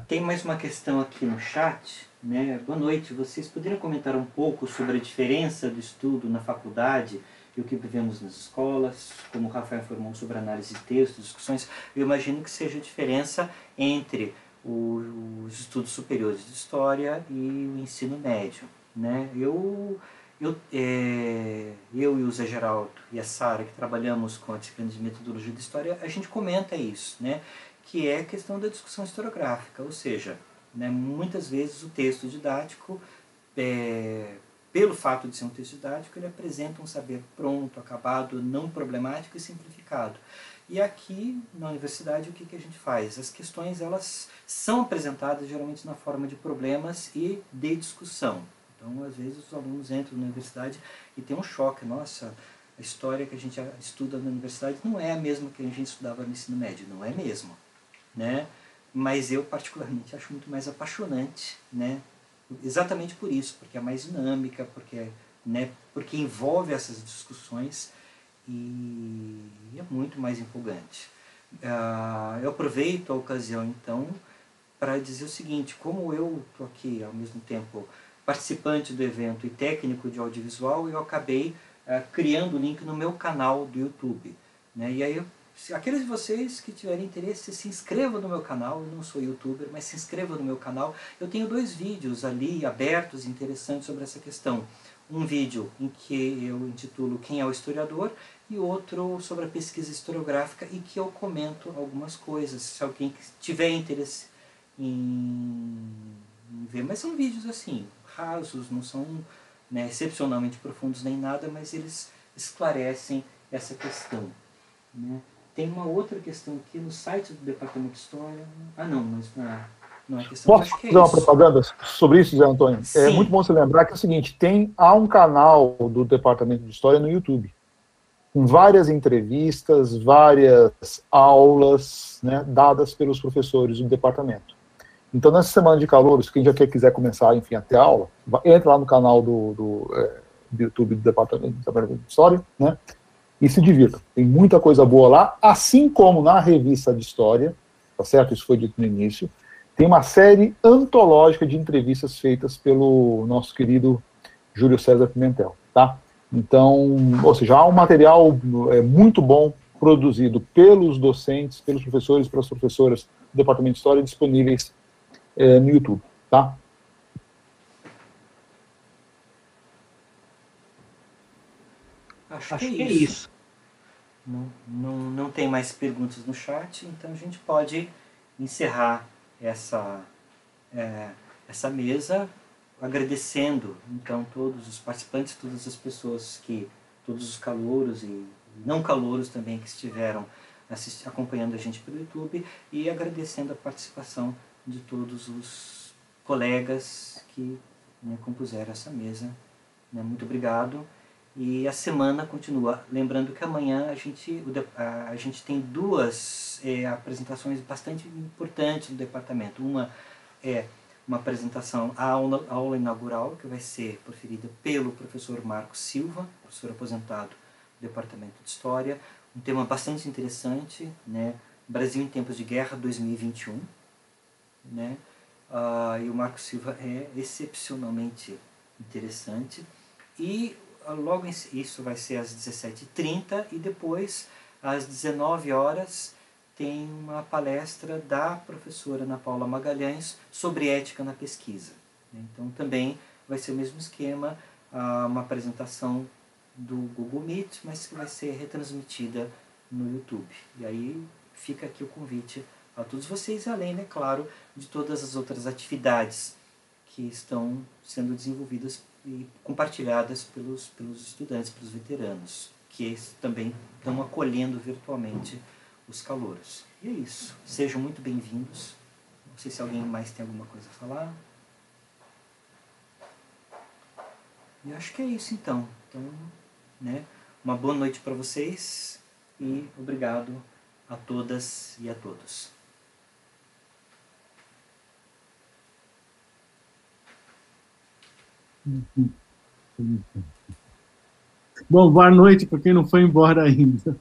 Tem mais uma questão aqui no chat, né? Boa noite, vocês poderiam comentar um pouco sobre a diferença do estudo na faculdade e o que vivemos nas escolas, como o Rafael informou sobre análise de textos, discussões. Eu imagino que seja a diferença entre os estudos superiores de história e o ensino médio, né? Eu e o Zé Geraldo e a Sara, que trabalhamos com a disciplina de metodologia de história, a gente comenta isso, né? Que é a questão da discussão historiográfica, ou seja, né, muitas vezes o texto didático, pelo fato de ser um texto didático, ele apresenta um saber pronto, acabado, não problemático e simplificado. E aqui, na universidade, o que a gente faz? As questões, elas são apresentadas geralmente na forma de problemas e de discussão. Então, às vezes, os alunos entram na universidade e tem um choque. Nossa, a história que a gente estuda na universidade não é a mesma que a gente estudava no ensino médio. Não é mesmo, né? Mas eu, particularmente, acho muito mais apaixonante, né? Exatamente por isso, porque é mais dinâmica, porque envolve essas discussões e é muito mais empolgante. Eu aproveito a ocasião, então, para dizer o seguinte: como eu estou aqui, ao mesmo tempo, participante do evento e técnico de audiovisual, eu acabei criando o link no meu canal do YouTube, né? E aí, aqueles de vocês que tiverem interesse, se inscrevam no meu canal. Eu não sou youtuber, mas se inscrevam no meu canal. Eu tenho 2 vídeos ali abertos, interessantes sobre essa questão. Um vídeo em que eu intitulo Quem é o Historiador, e outro sobre a pesquisa historiográfica, e que eu comento algumas coisas, se alguém tiver interesse em ver. Mas são vídeos assim, rasos, não são, né, excepcionalmente profundos nem nada, mas eles esclarecem essa questão, né? Tem uma outra questão aqui no site do Departamento de História. Não, mas não é questão. Posso fazer uma propaganda sobre isso, Zé Antônio? Sim. É muito bom você lembrar que é o seguinte: há um canal do Departamento de História no YouTube, com várias entrevistas, várias aulas, né, dadas pelos professores do departamento. Então, nessa semana de calouros, quem já quiser começar, enfim, a ter aula, entra lá no canal do YouTube do Departamento de História, né, e se divirta. Tem muita coisa boa lá, assim como na revista de História, tá certo? Isso foi dito no início. Tem uma série antológica de entrevistas feitas pelo nosso querido Júlio César Pimentel, tá? Então, ou seja, há um material muito bom produzido pelos docentes, pelos professores, pelas professoras do Departamento de História, disponíveis no YouTube, tá? Acho que é isso. Não tem mais perguntas no chat, então a gente pode encerrar essa mesa agradecendo, então, todos os participantes, todas as pessoas todos os calouros e não calouros também que estiveram acompanhando a gente pelo YouTube, e agradecendo a participação de todos os colegas que, né, compuseram essa mesa. Né, muito obrigado. E a semana continua. Lembrando que amanhã a gente tem duas apresentações bastante importantes do departamento. Uma é uma apresentação, a aula inaugural, que vai ser proferida pelo professor Marcos Silva, professor aposentado do Departamento de História. Um tema bastante interessante, né? Brasil em Tempos de Guerra 2021. Né? E o Marcos Silva é excepcionalmente interessante. E logo isso vai ser às 17h30 e depois, às 19 horas, tem uma palestra da professora Ana Paula Magalhães sobre ética na pesquisa. Então também vai ser o mesmo esquema, uma apresentação do Google Meet, mas que vai ser retransmitida no YouTube. E aí fica aqui o convite a todos vocês, além, né, claro, de todas as outras atividades que estão sendo desenvolvidas e compartilhadas pelos estudantes, pelos veteranos, que também estão acolhendo virtualmente os calouros. E é isso. Sejam muito bem-vindos. Não sei se alguém mais tem alguma coisa a falar. E acho que é isso, então. Então, né, uma boa noite para vocês e obrigado a todas e a todos. Bom, boa noite para quem não foi embora ainda.